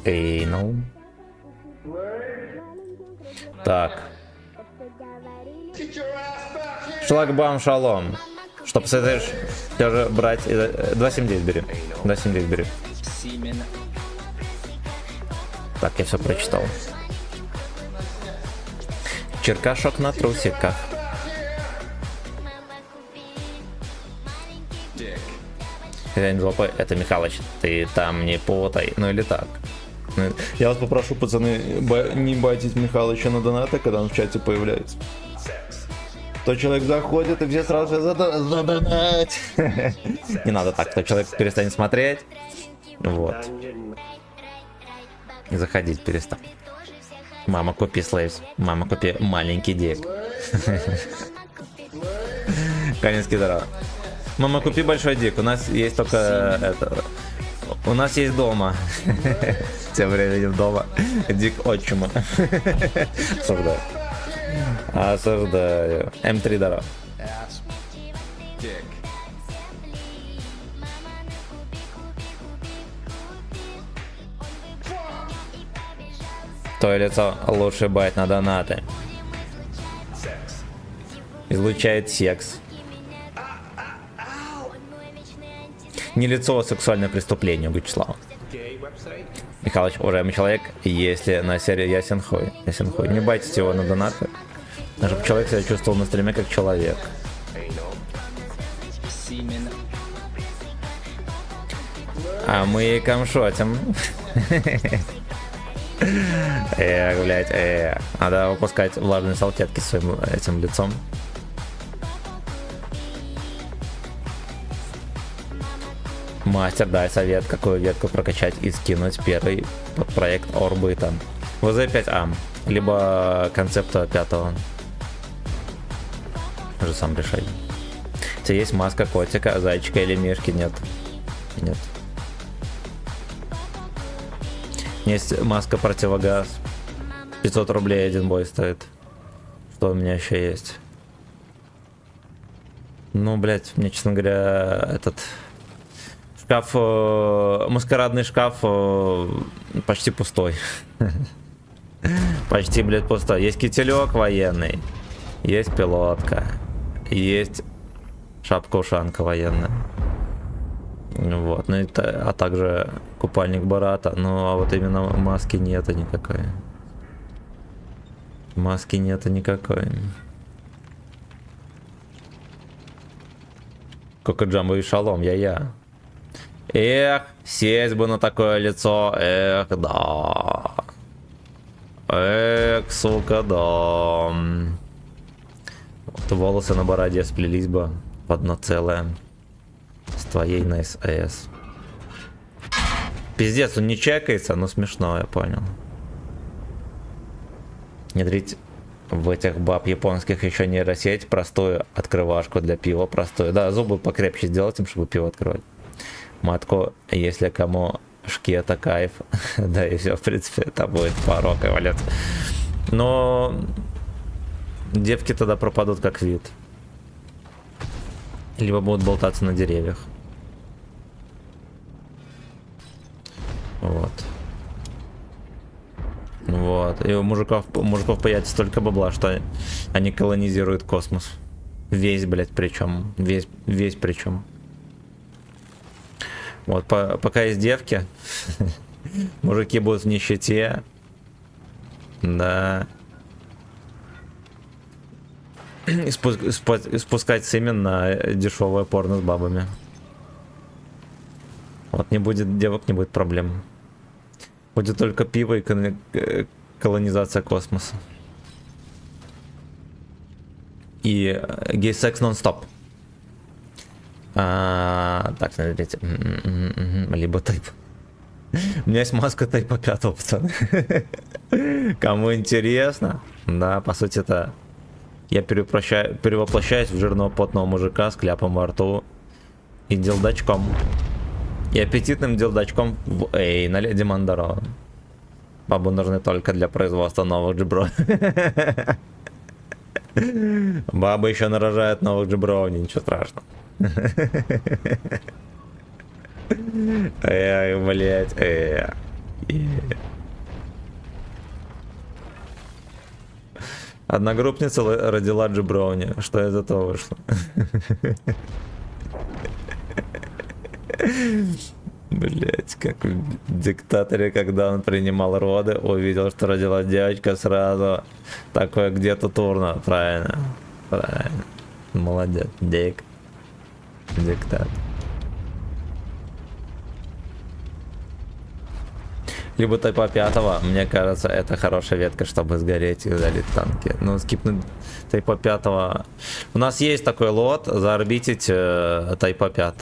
Эй, ну. Так. Шлагбаум шалом. Что посоветуешь? Все же брать... 2.7.9 бери. 2.7.9 бери. Так, я все прочитал. Черкашок на трусиках. Хозяин жопы, это Михалыч. Ты там не путай. Ну или так. Я вас попрошу, пацаны, не байтить Михалыча на донаты, когда он в чате появляется. То человек заходит, и все сразу же задонать. Не надо так, то человек перестанет смотреть. Вот. И заходить перестал. Мама, купи слейвс. Мама, купи маленький дик. Канинский здорово. Мама, купи большой дик. У нас есть только это. У нас есть дома. Тем временем дома. Дик отчима. Осуждаю. Осуждаю. М3 здорово. То лицо лучше байт на донаты. Излучает секс. Не лицо, а сексуальное преступление, Вячеслав. Михалыч, уважаемый человек, если на серии ясен хуй. Ясен хуй. Не байтите его на донаты. Чтобы человек себя чувствовал на стриме как человек. А мы камшотим. Блять, надо выпускать влажные салфетки своим этим лицом. Мастер, дай совет, какую ветку прокачать и скинуть первый под проект Орбита. ВЗ5А, либо концепта 5-го. Уже сам решай. У тебя есть маска котика, зайчика или мишки? Нет. Нет. Есть маска противогаз. 500 рублей один бой стоит. Что у меня еще есть? Ну, блять, мне, честно говоря, этот... Шкаф, маскарадный шкаф почти пустой. Почти, блядь, пустой. Есть кителек военный, есть пилотка, есть шапка-ушанка военная. Вот, ну и а также купальник Барата. Ну, а вот именно маски нету никакой. Маски нету никакой. Кока Джамбо и Шалом, я. Эх, сесть бы на такое лицо, эх, да. Эх, сука, да. Вот волосы на бороде сплелись бы в одно целое. С твоей на СС. Пиздец, он не чекается, но смешно, я понял. Внедрить в этих баб японских еще нейросеть, простую открывашку для пива, простую. Да, зубы покрепче сделать им, чтобы пиво открывать. Матку, если кому шкета кайф, да и все, в принципе, это будет порок и валет. Но девки тогда пропадут как вид. Либо будут болтаться на деревьях. Вот. Вот. И у мужиков появится столько бабла, что они колонизируют космос. Весь, блядь, причем. Весь причем. Вот, пока есть девки, мужики будут в нищете. Да. И спускать семен на дешевое порно с бабами. Вот не будет девок, не будет проблем. Будет только пиво и Колонизация космоса. И гей-секс нон-стоп. Так, смотрите. Либо тайп. У меня есть маска тайпа 5, пацаны. Кому интересно. Да, по сути это... Я перевоплощаюсь в жирного потного мужика с кляпом во рту. И делдачком. И аппетитным делдачком в Эй, на Леди Мандаро. Бабу нужны только для производства новых джибро. Бабы еще нарожают новых джибров, ничего страшного. Эх, блять, Одногруппница родила джиброуни. Что из этого вышло? Блять, как в диктаторе, когда он принимал роды, увидел, что родилась девочка, сразу такое где-то турно. Правильно. Правильно. Молодец. Диктатор. Либо тайпа 5, мне кажется, это хорошая ветка, чтобы сгореть и залить танки. Ну, скипнуть тайпа 5. У нас есть такой лот, заорбитить тайпа 5.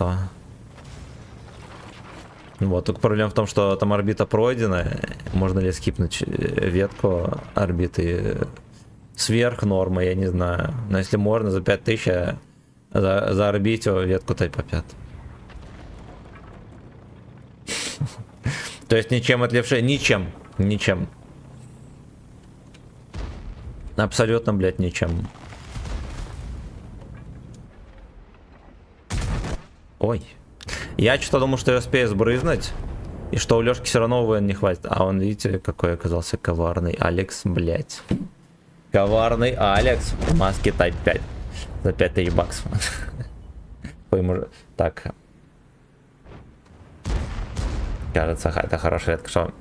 Вот, только проблема в том, что там орбита пройдена. Можно ли скипнуть ветку орбиты сверх нормы, я не знаю. Но если можно, за 5000 заорбитить ветку тайпа 5. То есть ничем отливший, ничем. Абсолютно, блядь, ничем. Ой. Я что-то думал, что я успею сбрызнуть, и что у Лёшки все равно УВН не хватит. А он, видите, какой оказался коварный Алекс, блядь. Коварный Алекс в маске Type 5 за 5000 баксов. Так. Кажется, это хорошая ветка, что...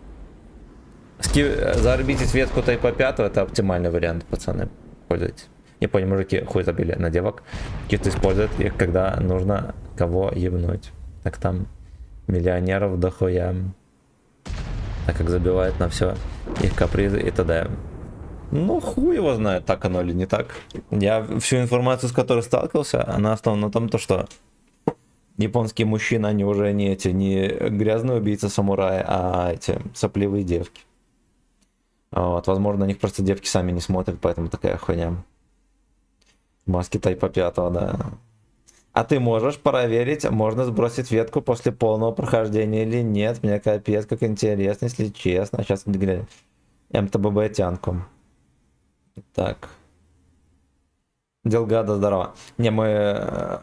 Заорбитить ветку Type 5 это оптимальный вариант, пацаны. Пользуйтесь. Не понял, мужики хуй забили на девок. Киты используют их, когда нужно кого ебнуть. Так там миллионеров дохуя. Так как забивает на все их капризы и т.д. Ну хуй его знает, так оно или не так. Я всю информацию, с которой сталкивался, она основана на том, что японские мужчины, они уже не эти, не грязные убийцы самураи, а эти сопливые девки. Вот, возможно, на них просто девки сами не смотрят, поэтому такая хуйня. Маски Type 5, да. А ты можешь проверить, можно сбросить ветку после полного прохождения или нет? Мне капец, как интересно, если честно. Сейчас глянь. МТББ тянку. Так. Делгадо, здорово. Не, мы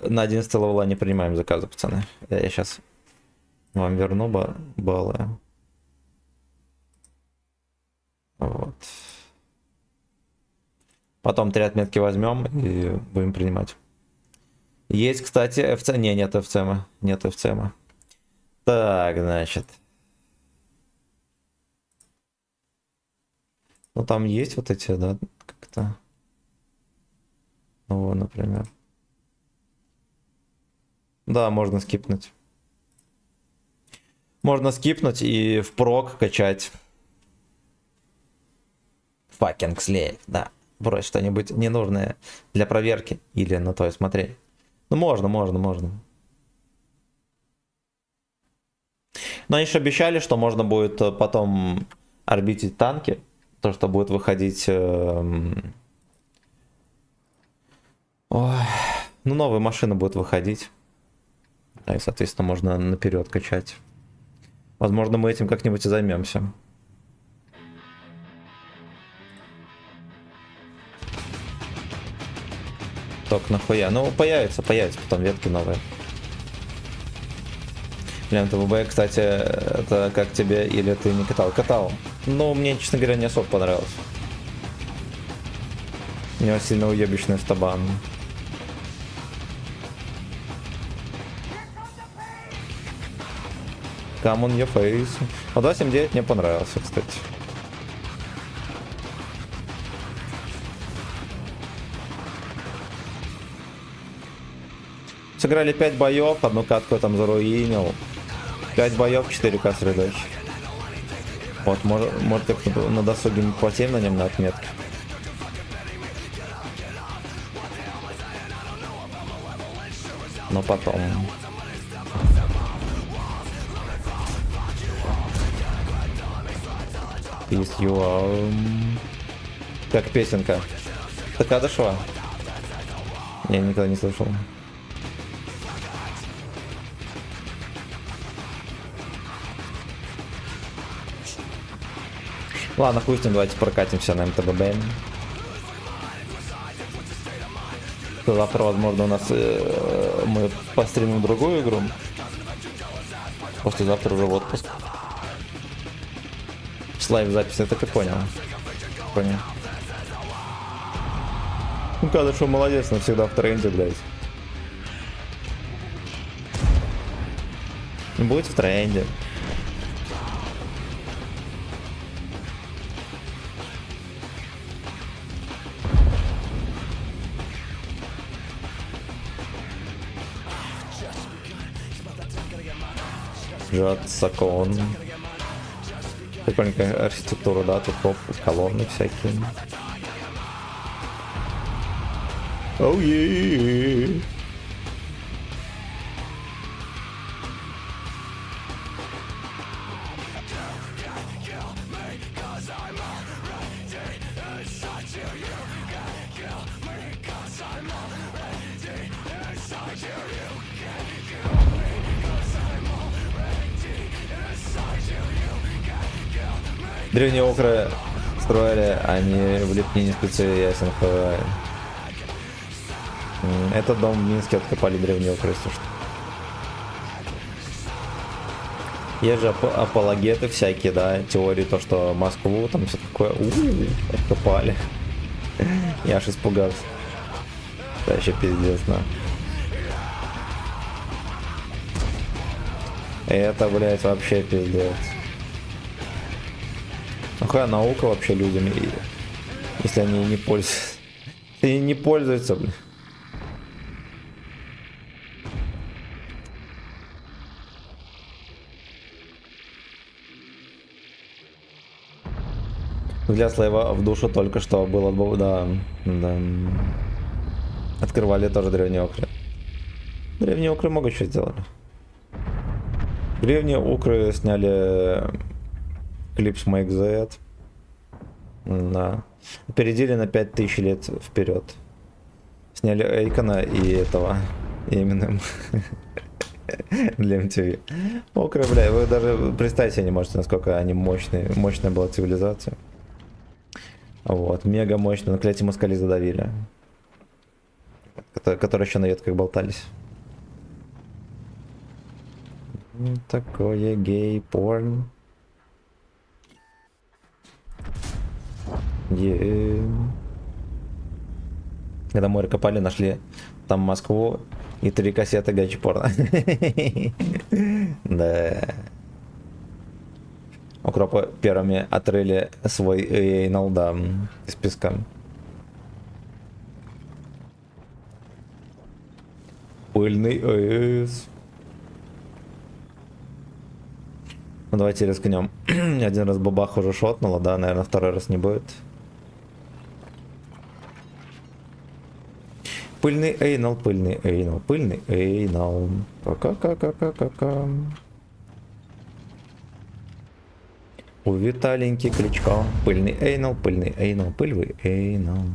на 11 левела не принимаем заказы, пацаны. Я сейчас вам верну баллы. Вот. Потом 3 отметки возьмем и будем принимать. Есть, кстати, FC. Нет FCM. Нет FCM. Так, значит. Ну, там есть вот эти, да, как-то. Ну, например. Да, можно скипнуть. Можно скипнуть и впрок качать. Fucking slave, да. Брось что-нибудь ненужное для проверки. Или на то и смотреть. Ну, можно. Но они же обещали, что можно будет потом орбитить танки. То, что будет выходить... Ой. Ну, новые машины будут выходить. Да, и, соответственно, можно наперед качать. Возможно, мы этим как-нибудь и займемся. Только нахуя. Ну, появится потом ветки новые. Блин, ТВБ, кстати, это как тебе или ты не катал? Катал. Ну, мне, честно говоря, не особо понравилось. У него сильно уебищный стабан. Come on your face. А 2.7.9 мне понравился, кстати. Сыграли 5 боев, одну катку я там заруинил. 5 боев, 4К средочки. Вот, может как-то на досуге мы платим на нем на отметке. Но потом. Is you как песенка. Такая дошла. Я никогда не слышал. Ладно, хуй с ним, давайте прокатимся на МТБ. Завтра, возможно, у нас мы постримим другую игру. Послезавтра уже в отпуск. С лайв-записи, я так и понял. Понял. Ну, когда что, молодец, но всегда в тренде, блядь. Будет в тренде. Джатсакон. Прикольненькая архитектура, да, тут топ, колонны всякие. Оу, yeah. Древние окры строили, они в Липнине специально ясен. Этот дом в Минске откопали древние окры, если что. Есть же апологеты всякие, да, теории, то, что Москву, там все такое, откопали. Я аж испугался. Да, еще пиздец, на. Это, блядь, вообще пиздец. Нахуя наука вообще людям, если они не пользуются? И не пользуются, блин. Для слайва в душу только что было, да. Открывали тоже древние окры. Древние окры много чего сделали. Древние окры сняли клип с Make Z. Да. Опередили на 5000 лет вперед. Сняли Эйкона и этого. Именно для MTV. Окры, бля, вы даже представить себе не можете, насколько они мощные. Мощная была цивилизация. Вот, мега мощно. На кляте москали задавили. Которые еще на ветках болтались. Такое гей-порн. Когда море копали, нашли там Москву и 3 кассеты гачи-порно. Да. Укропы первыми отрыли свой эйнал, да, из песка. Пыльный АЭС. Ну, давайте рискнем. Один раз бабах уже шотнула, да, наверное, второй раз не будет. Пыльный эйнал, пыльный эйнал, пыльный эйнал. Ка-ка-ка-ка-ка-ка. У Виталеньки Кличко. Пыльный эйнал, пыльный эйнал, пыльный эйнал.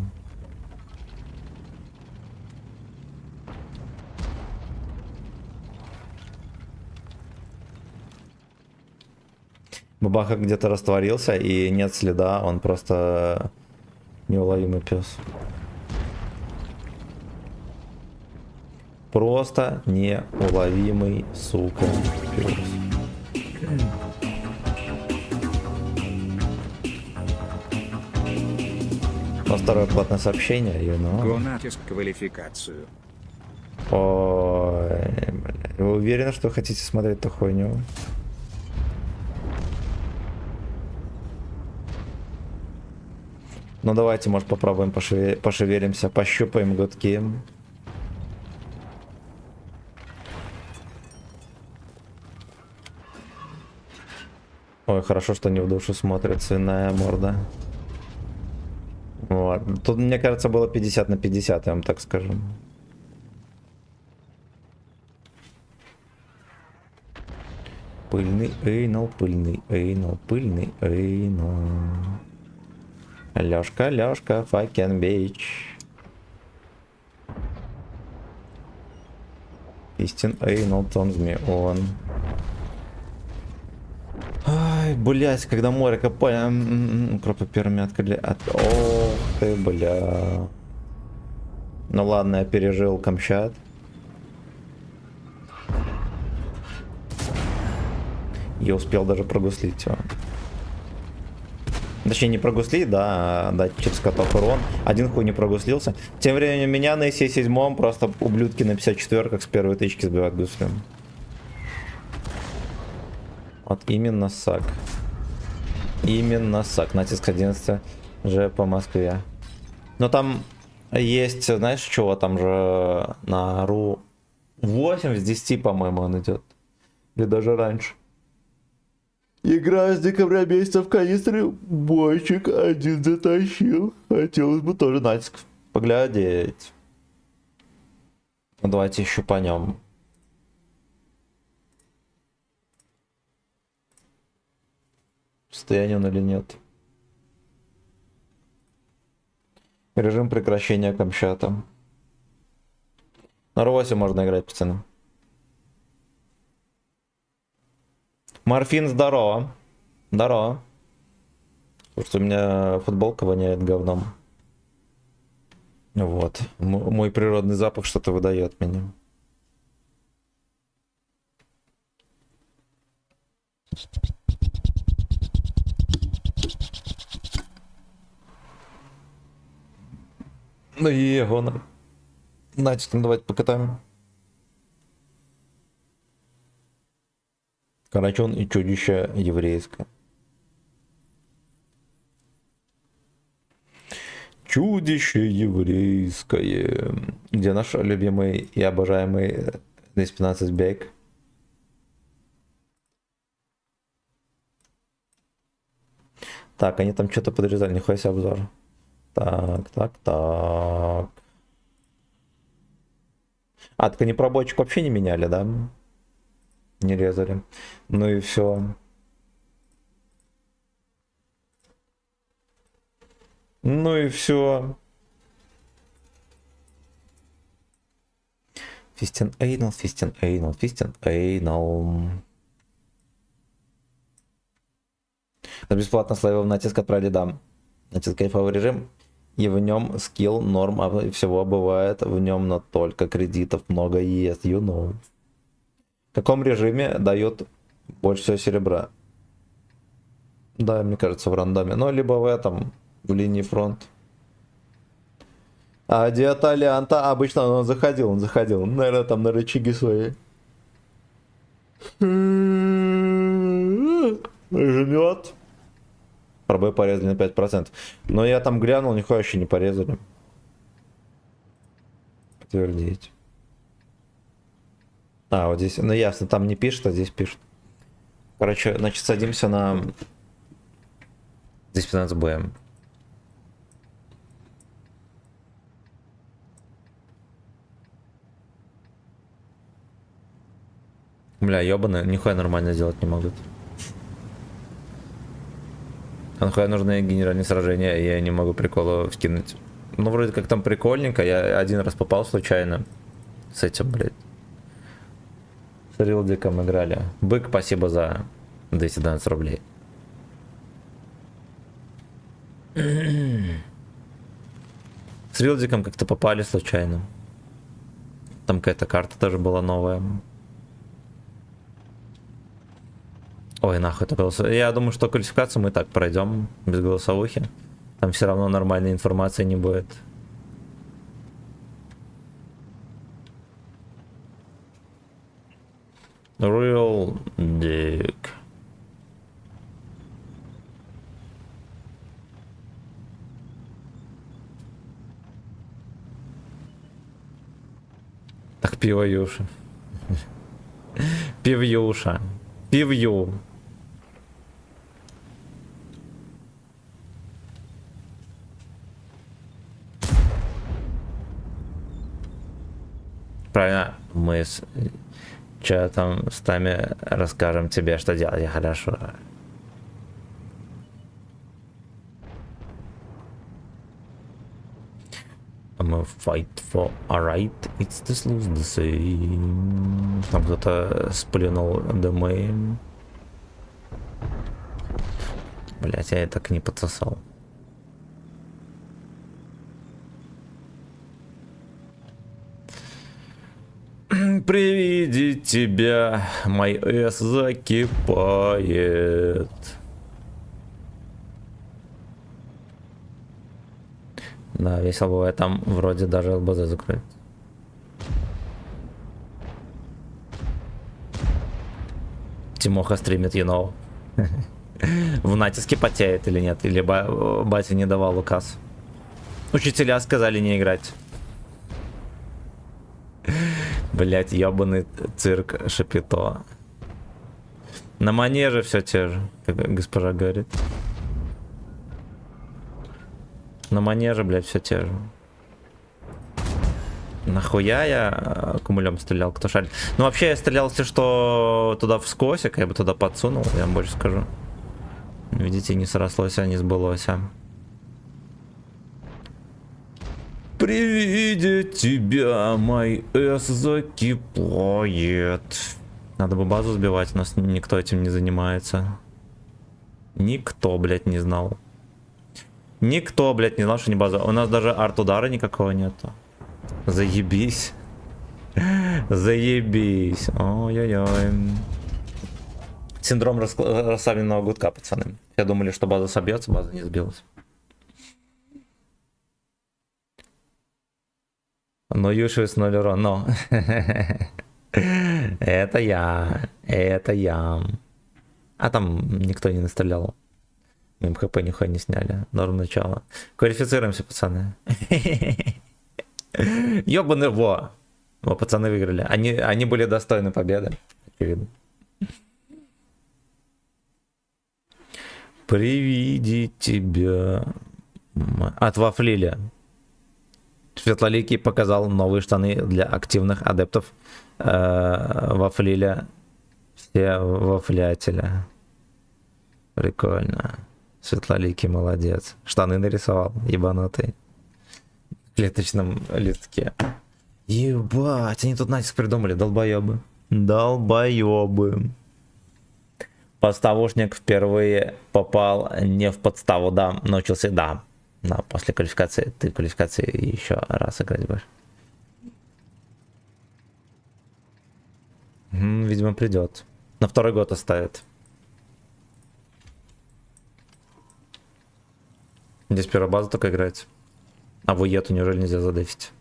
Бабаха где-то растворился и нет следа, он просто неуловимый пес. Просто неуловимый, сука, пес. Но второе платное сообщение, Гонатис квалификацию. Ой, бля. Вы уверены, что хотите смотреть эту хуйню? Ну давайте, может, попробуем пошевелимся, пощупаем гудки. Ой, хорошо, что не в душу смотрит свиная морда. Вот. Тут, мне кажется, было 50 на 50, я вам так скажу. Пыльный эйнал, пыльный эйнал, пыльный эйнал. Лёшка, Лёшка, fucking bitch. Истин эйнал, turns me on. Ай, блять, когда море копаем. Кропы первыми открыли. Ох ты, бля. Ну ладно, я пережил Камчат. Я успел даже прогуслить его. Точнее, не прогуслить, да, а дать через каток урон. Один хуй не прогуслился. Тем временем меня на ИС-7 просто ублюдки на 54-ках с первой тычки сбивают гуслем. Вот именно сак. Именно сак. Натиск 11 же по Москве. Но там есть, знаешь, чего? Там же на РУ 8 с 10, по-моему, он идет. Или даже раньше. Игра с декабря месяца в канистре. Бойчик один затащил. Хотелось бы тоже натиск поглядеть. Ну, давайте еще по нем. В состоянии он или нет. Режим прекращения Камчата. На Р8 можно играть, пацаны. Морфин, здорово. Здорово. Потому что у меня футболка воняет говном. Вот. Мой природный запах что-то выдает меня. Ну и его. Значит, давайте покатаем. Карачун и чудище еврейское. Чудище еврейское. Где наш любимый и обожаемый 215 бег? Так, они там что-то подрезали, нихуя себе обзор. Так. А, так они пробойчик вообще не меняли, да? Не резали. Ну и все. Ну и все. Фистин эйнал, фистин эйнал, фистин эйнал. За бесплатно слоевым натиск отправили дам. Натиск кайфовый режим. И в нем скилл, норм, всего бывает. В нем, но только кредитов много есть, you know. В каком режиме дает больше всего серебра? Да, мне кажется, в рандоме. Ну, либо в этом, в линии фронт. А Диаталианта обычно он заходил. Наверное, там на рычаги свои. Жмет. Пробой порезали на 5%. Но я там глянул, нихуя вообще не порезали. Подтвердить. А, вот здесь, ну ясно, там не пишет, а здесь пишет. Короче, значит, садимся на... Здесь 15 БМ. Бля, ёбаные, нихуя нормально сделать не могут. А нахуя нужны генеральные сражения, и я не могу прикола вкинуть. Ну, вроде как там прикольненько, я один раз попал случайно с этим, блядь. С Рилдиком играли. Бык, спасибо за 212 рублей. С Рилдиком как-то попали случайно. Там какая-то карта тоже была новая. Ой, нахуй это голосовое. Я думаю, что квалификацию мы так пройдем без голосовухи. Там все равно нормальной информации не будет. Real dick. Так, пиво Юша. Пивюша. Пивью. Правильно, мы с чатом с нами расскажем тебе, что делать. Хорошо. I'm a fight for a right, it's this lose the same. Там кто-то сплюнул домой. Блять, я так не подсосал. При виде тебя мой эс закипает. Да, весело бывает, там вроде даже ЛБЗ закрыть. Тимоха стримит, you know. В натиске потеет или нет? Или батя не давал указ? Учителя сказали не играть. Блять, ебаный цирк Шапито. На манеже все те же, как госпожа говорит. На манеже, блядь, все те же. Нахуя я кумулем стрелял, кто шарит? Ну вообще я стрелял, если что, туда вскосик, я бы туда подсунул, я вам больше скажу. Видите, не срослось, а не сбылось. При виде тебя мой эс закипает. Надо бы базу сбивать, у нас никто этим не занимается. Никто, блядь, не знал. Никто, блядь, не знал, что не база. У нас даже арт-удара никакого нету. Заебись. Заебись. Ой-ой-ой. Синдром расставленного гудка, пацаны. Все думали, что база собьется, база не сбилась. Но Юши с 0 урон, но. Это я. Это я. А там никто не настрелял. МХП нихуя не сняли. Норм начала. Квалифицируемся, пацаны. Ёбаный во. Во, пацаны выиграли. Они были достойны победы. Очевидно. При виде тебя. От Вафлиля. Светлоликий показал новые штаны для активных адептов Вафлиля. Все вафлятеля. Прикольно. Светлоликий молодец. Штаны нарисовал, ебанутый. В клеточном листке. Ебать, они тут натиск придумали, долбоебы. Долбоебы. Подставушник впервые попал не в подставу, да, научился, да. Да, после квалификации, ты в квалификации еще раз играть будешь. Видимо, придет. На второй год оставит. Здесь первая база только играть. А в уету неужели нельзя задефить?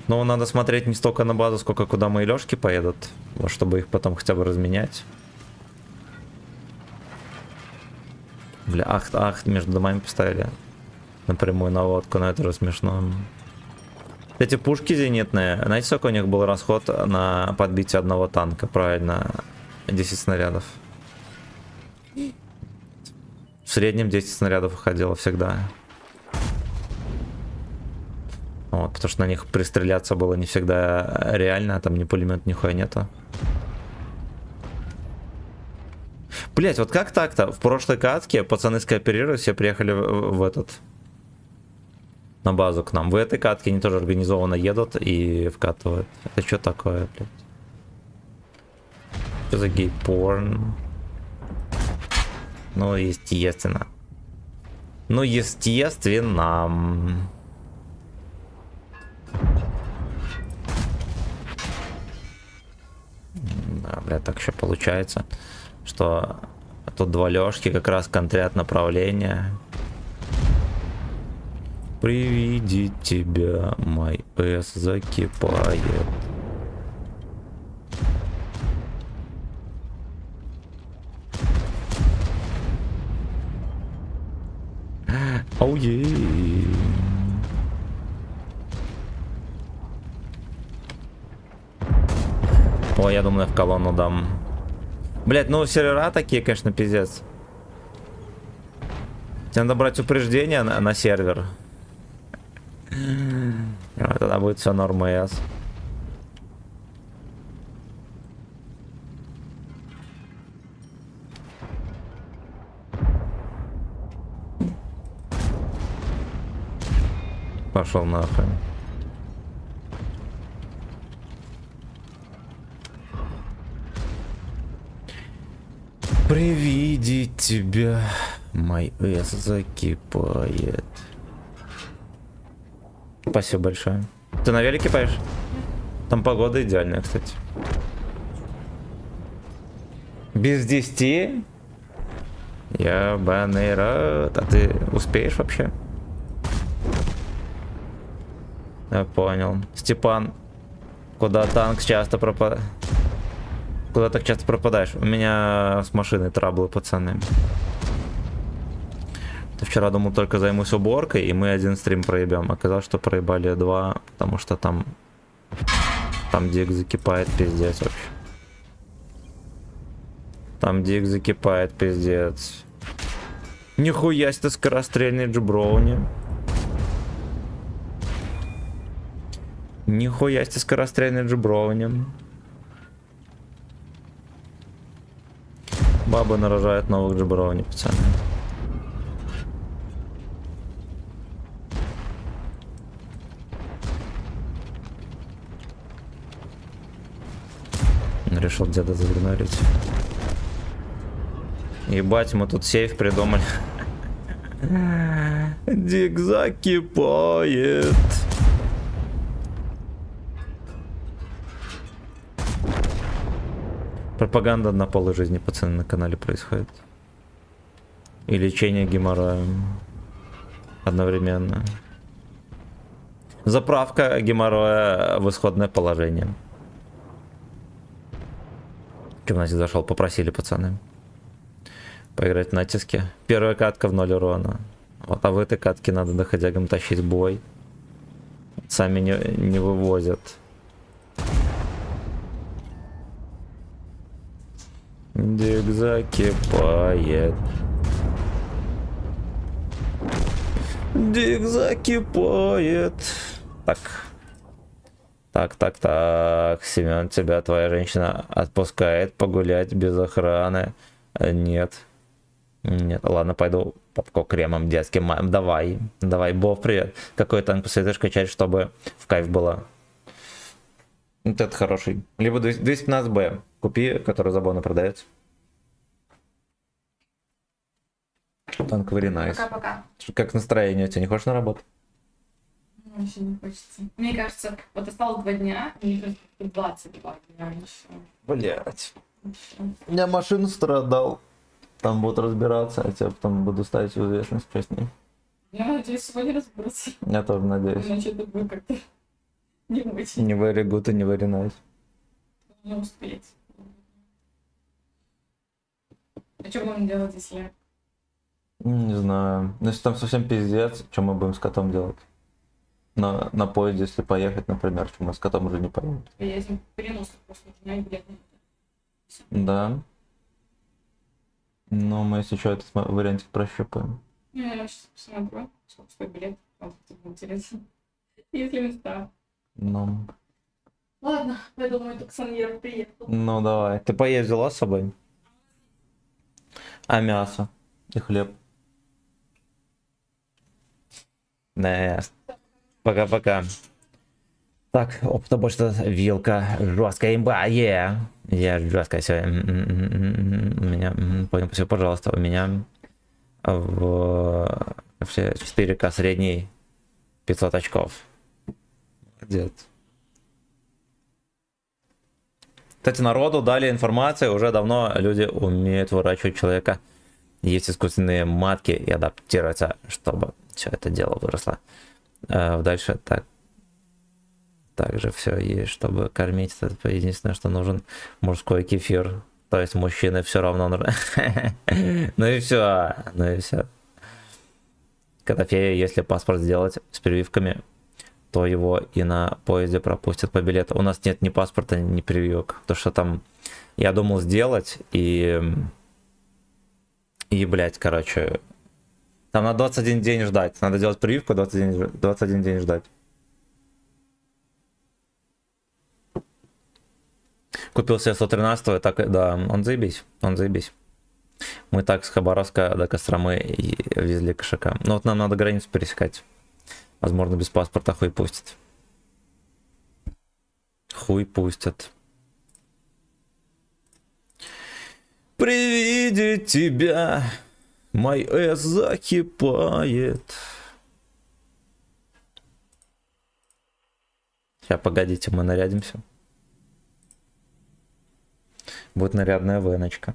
Ну, надо смотреть не столько на базу, сколько куда мои лёжки поедут, чтобы их потом хотя бы разменять. Бля, ах, между домами поставили напрямую наводку, но это же смешно. Эти пушки зенитные, знаете, сколько у них был расход на подбитие одного танка? Правильно, 10 снарядов. В среднем 10 снарядов уходило всегда. Вот, потому что на них пристреляться было не всегда реально, а там ни пулемет, нихуя нету. Блять, вот как так-то? В прошлой катке пацаны скооперировались, все приехали в этот... на базу к нам. В этой катке они тоже организованно едут и вкатывают. Это что такое, блядь? Что за гей-порн? Ну, естественно. Ну, естественно. Да, блядь, так еще получается, что тут два лёжки как раз контрят направление. При виде тебя мой эс закипает. Оу ей. Ой, я думаю, в колонну дам. Блять, ну сервера такие, конечно, пиздец. Тебе надо брать упреждение на сервер. Тогда будет все норма яс. Пошел нахуй. При виде тебя мой эс закипает. Спасибо большое. Ты на велике поешь? Там погода идеальная, кстати. Без 10? Ебаный рот. А ты успеешь вообще? Я понял. Степан, куда танк часто пропадает? Куда так часто пропадаешь? У меня с машиной траблы, пацаны. Вчера думал, только займусь уборкой, и мы один стрим проебем. Оказалось, что проебали два, потому что там дик закипает, пиздец вообще. Там дик закипает, пиздец. Нихуя себе скорострельный джеброуни. Нихуя себе скорострельный джеброуни. Бабы нарожают новых джеброуни, пацаны. Решил деда заигнорить. Ебать, мы тут сейф придумали. Дик закипает. Пропаганда на полой жизни, пацаны, на канале происходит. И лечение геморроя одновременно. Заправка геморроя в исходное положение. Гимназик зашел, попросили пацаны поиграть в натиске. Первая катка в 0 урона. Вот, а в этой катке надо доходягам тащить бой. Сами не вывозят. Дик закипает. Дик закипает. Так, Семен, тебя твоя женщина отпускает погулять без охраны? Нет. Ладно, пойду попку кремом детским. Давай, Бов, привет. Какой танк посоветуешь качать, чтобы в кайф было? Вот это хороший. Либо 215Б. Купи, который за боны продается. Танк very nice. Пока-пока. Как настроение? Тебе не хочешь на работу? Вообще не хочется. Мне кажется, вот осталось 2 дня, и мне кажется, 22 дня еще. Блять. Я машину страдал. Там будут разбираться, а я потом буду ставить в известность, что с ней. Я надеюсь, сегодня разберутся. Я тоже надеюсь. Иначе это будет как-то не очень. Не very good и не very nice. Не успеть. А что будем делать, если... Не знаю. Ну, если там совсем пиздец, что мы будем с котом делать? На поезде, если поехать, например, что мы с котом уже не поедем. Я этим переноску просто начинаю билет. Да. Но мы если что, этот вариантик прощупаем. Я сейчас посмотрю, сколько стоит билет. Вот, это будет интересно. Есть ли места? Ну. Ладно, я думаю, таксоньер приехал. Ну давай. Ты поесть взяла с собой? А мясо? И хлеб? Да, ясно. Пока-пока. Так, опыта больше, вилка, жесткая имба, я жесткая, все, у меня, понял, все, пожалуйста, у меня в 4К средний 500 очков. Молодец. Кстати, народу дали информацию, уже давно люди умеют выращивать человека. Есть искусственные матки и адаптироваться, чтобы все это дело выросло. Дальше так. Также все есть, чтобы кормить. Это единственное, что нужен мужской кефир. То есть мужчины все равно нужны. Ну и все. Котофея, если паспорт сделать с прививками, то его и на поезде пропустят по билету. У нас нет ни паспорта, ни прививок. То, что там я думал сделать, и блять, короче, Там на 21 день ждать. Надо делать прививку, 21 день ждать. Купил себе 113-го, и так, да, он заебись, он заебись. Мы так с Хабаровска до Костромы и везли кошака. Ну вот нам надо границу пересекать. Возможно, без паспорта хуй пустят. Хуй пустят. При виде тебя мой эс закипает. Сейчас, погодите, мы нарядимся. Будет нарядная веночка.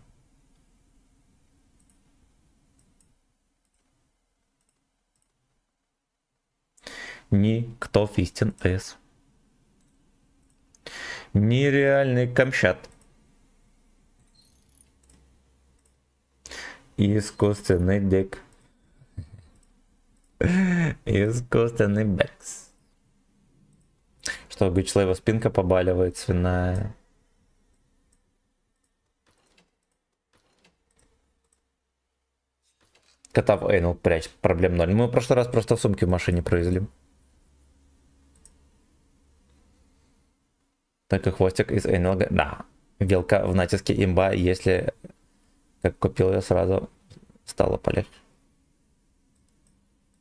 Никто фистин эс. Нереальный Камчат. Искусственный дик. Искусственный бэкс. Что, Бич-Лейва спинка побаливает, свиная. Кота в Эйнл прячь, проблем ноль. Мы в прошлый раз просто в сумке в машине провезли. Так и хвостик из Эйнл. Да, велка в натиске имба, если как купил я сразу стало полегче.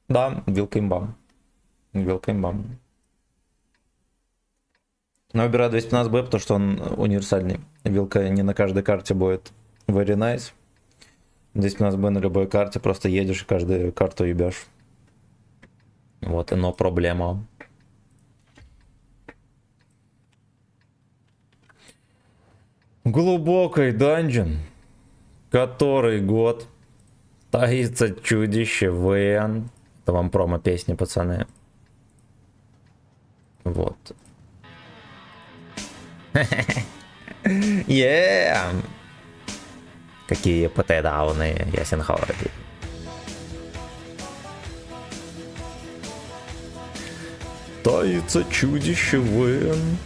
Да, вилка имба. Вилка имба. Но выбираю 215B, потому что он универсальный. Вилка не на каждой карте будет very nice. 215B на любой карте, просто едешь и каждую карту ебешь. Вот, но проблема. Глубокий данжен. Который год таится чудище ВН. Это вам промо песни, пацаны. Вот. Yeah! Какие ПТ-дауны, ясен хавари. Таится чудище ВН.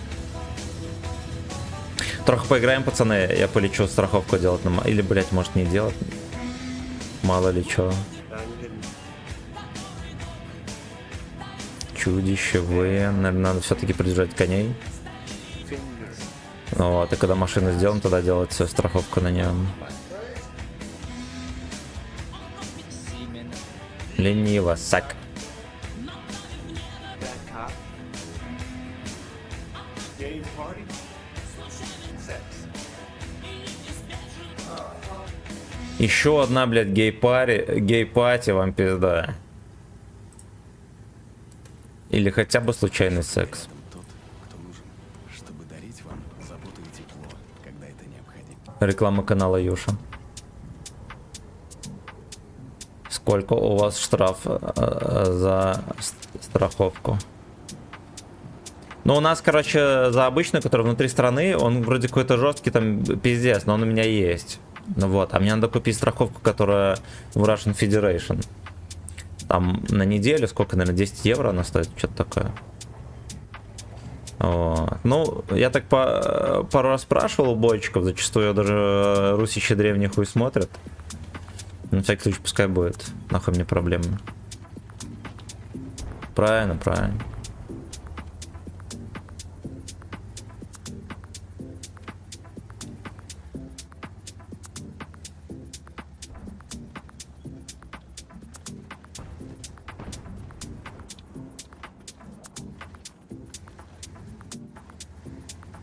Трохи поиграем, пацаны. Я полечу страховку делать. Или, блять, может не делать. Мало ли чё. Чудище ВН. Наверное, надо все-таки придержать коней. Вот, и когда машину сделаем, тогда делать страховку на нем. Лениво, сак. Еще одна, блядь, гей-пати, вам пизда. Или хотя бы случайный секс. Тот, кто нужен, чтобы дарить вам заботу и тепло, когда это необходимо. Реклама канала Юша. Сколько у вас штраф за страховку? Ну, у нас, короче, за обычную, которая внутри страны, он вроде какой-то жесткий, там, пиздец, но он у меня есть. Ну вот, а мне надо купить страховку, которая в Russian Federation. Там на неделю, сколько, наверное, 10 евро она стоит, что-то такое. Вот. Ну, я так пару раз спрашивал у бойчиков, зачастую даже русичи древние хуй смотрят. На всякий случай пускай будет, нахуй мне проблемы. Правильно, правильно.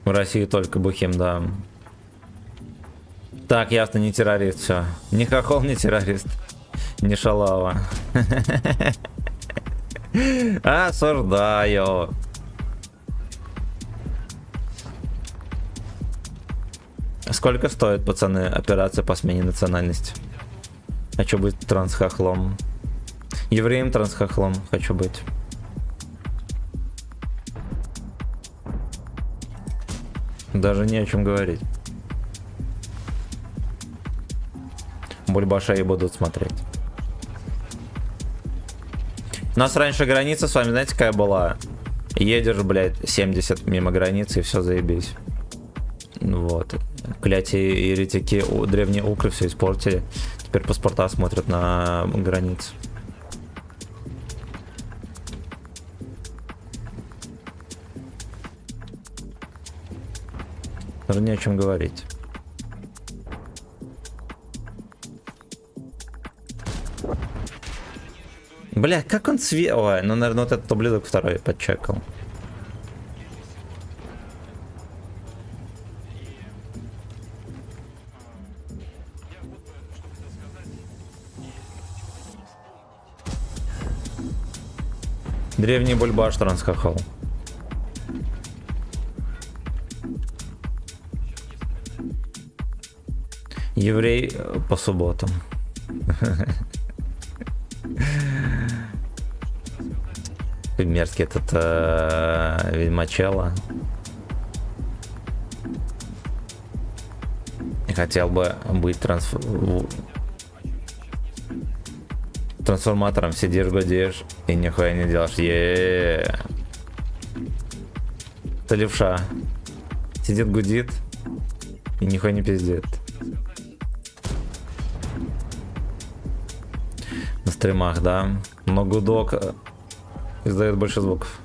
В России только бухим, да. Так, ясно, не террорист, все. Ни хохол, не террорист. Не шалава. Осуждаю. Сколько стоит, пацаны, операция по смене национальности? Хочу быть трансхохлом. Евреем трансхохлом хочу быть. Даже не о чем говорить. Бульбашей будут смотреть. У нас раньше граница с вами, знаете, какая была? Едешь, блядь, 70 мимо границы и все, заебись. Вот. Клятие еретики, древние укры все испортили. Теперь паспорта смотрят на границе. Даже не о чем говорить. Бля, как он Ой, ну, наверное, вот этот ублюдок второй подчекал. Древний бульбаш трансхахал. Еврей по субботам. Мерзкий этот ведьмачелло. Хотел бы быть трансформатором. Сидишь, гудишь и нихуя не делаешь. Это левша. Сидит, гудит и нихуя не пиздит. На стримах, да. Но гудок издает больше звуков.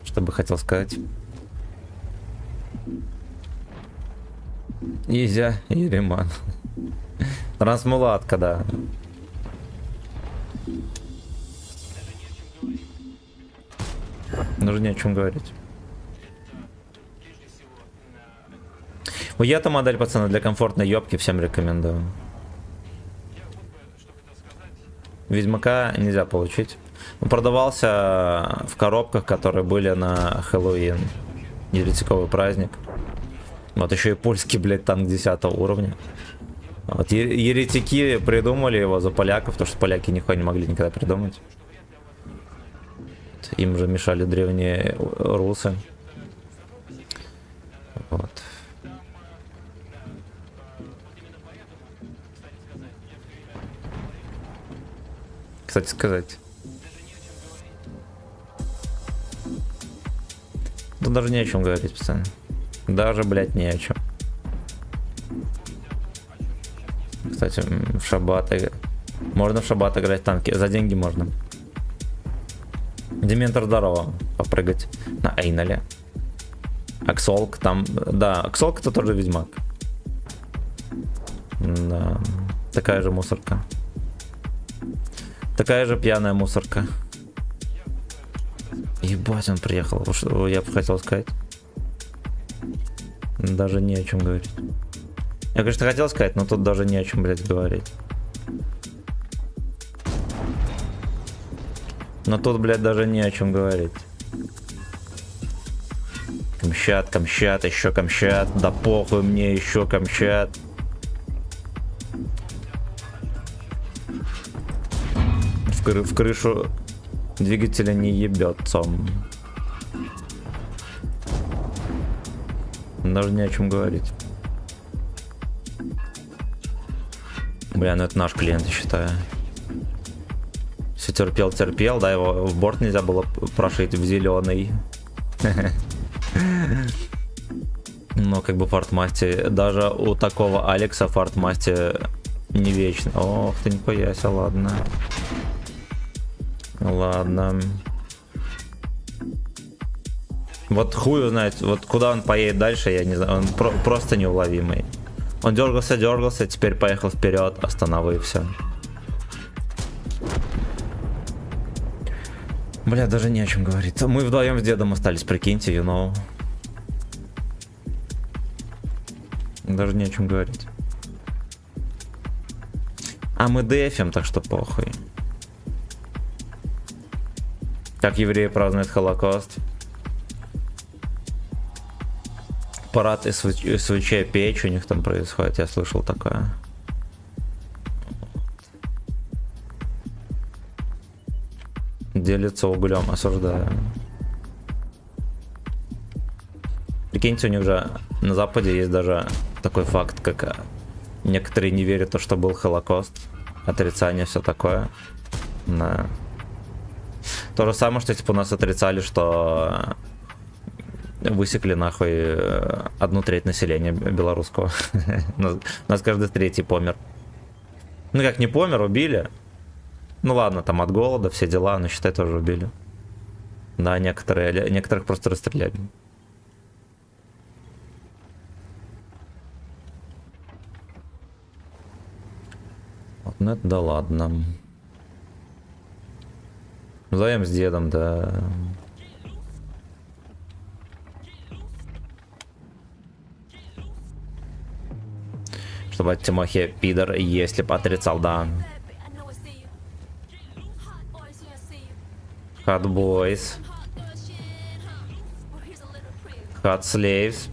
Что бы хотел сказать? Изя и Риман. Трансмулатка, да. Нужно не о чем говорить. Я-то модель, пацаны, для комфортной ёбки всем рекомендую. Ведьмака нельзя получить. Он продавался в коробках, которые были на Хэллоуин. Еретиковый праздник. Вот еще и польский, блядь, танк 10 уровня. Вот еретики придумали его за поляков, потому что поляки нихуя не могли никогда придумать. Им же мешали древние русы. Вот. Кстати сказать. Тут даже не о чем говорить, пацаны. Даже, блядь, не о чем. Кстати, в шаббат можно в шаббат играть в танки. За деньги можно. Дементор, здорово. Попрыгать на Эйнале. Аксолк там... Да, Аксолк это тоже ведьмак. Да. Такая же мусорка. Такая же пьяная мусорка. Ебать, он приехал. Что я бы хотел сказать? Даже не о чем говорить. Я, конечно, хотел сказать, но тут даже не о чем, блядь, говорить. Но тут, блядь, даже не о чем говорить. Камчат, Камчат, еще Камчат. Да похуй мне, еще Камчат. В крышу двигателя не ебется. Даже не о чем говорить. Бля, ну это наш клиент, я считаю. Все терпел, да, его в борт нельзя было прошить в зеленый. Но как бы фортмасти, даже у такого Алекса фортмасти не вечно. Ох ты, нихуя себе, ладно. Ладно. Вот хуй знает, вот куда он поедет дальше, я не знаю, он просто неуловимый. Он дергался, теперь поехал вперед, остановился. Бля, даже не о чем говорить. Мы вдвоем с дедом остались, прикиньте, you know. Даже не о чем говорить. А мы дефим, так что похуй. Как евреи празднуют Холокост. Парад СВЧ печь у них там происходит, я слышал такое. Делится углем, осуждаю. Прикиньте, у них же на Западе есть даже такой факт, как некоторые не верят в то, что был Холокост, отрицание, все такое. Да. То же самое, что типа у нас отрицали, что высекли нахуй 1/3 населения белорусского. У нас каждый третий помер. Ну как не помер, убили. Ну ладно, там от голода, все дела, но считай тоже убили. Да, некоторых просто расстреляли. Ну это да ладно. Вдвоем с дедом, да. Чтобы от Тимохи пидор, если б отрицал, да. Hot boys. Hot slaves.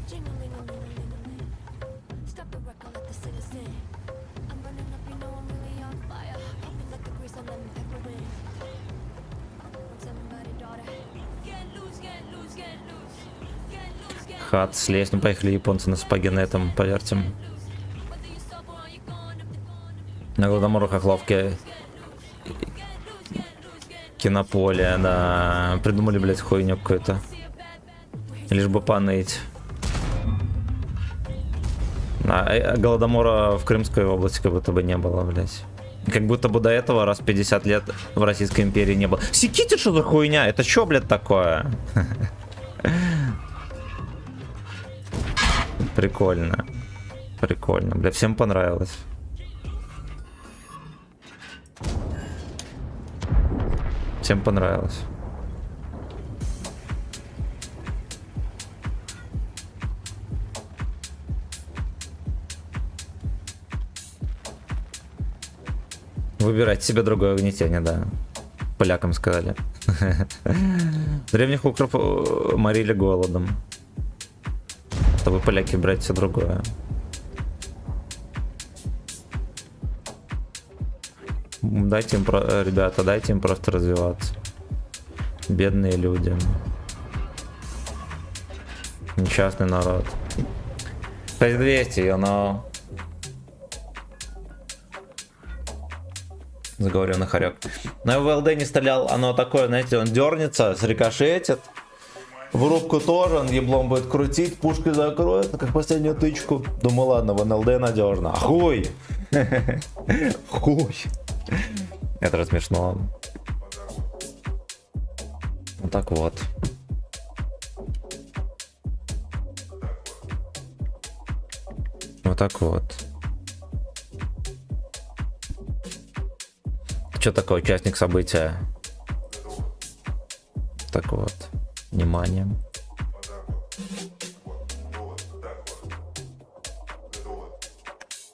Hot slaves. Ну поехали японцы на сапоге на этом повертим. На Гладомору Хохловке. Кинополе, да. Придумали, блять, хуйню какую-то. Лишь бы поныть. А Голодомора в Крымской области как будто бы не было, блять. Как будто бы до этого раз 50 лет в Российской империи не было. Секите, что за хуйня? Это чё, блядь, такое? Прикольно. Прикольно. Бля, всем понравилось. Всем понравилось. Выбирайте себе другое угнетение, да. Полякам сказали. Древних укров морили голодом. Чтобы поляки брать все другое. Дайте им, ребята, дайте им просто развиваться. Бедные люди. Несчастный народ. 6200, you know. Заговоренный хорек. Но я в ЛД не стрелял, оно такое, знаете, он дернется, срикошетит. В рубку тоже, он еблом будет крутить, пушкой закроет, как последнюю тычку. Думаю, ладно, в НЛД надежно. А хуй! Хуй! Это же смешно. Вот так вот. Вот так вот. Что такое участник события? Так вот. Внимание.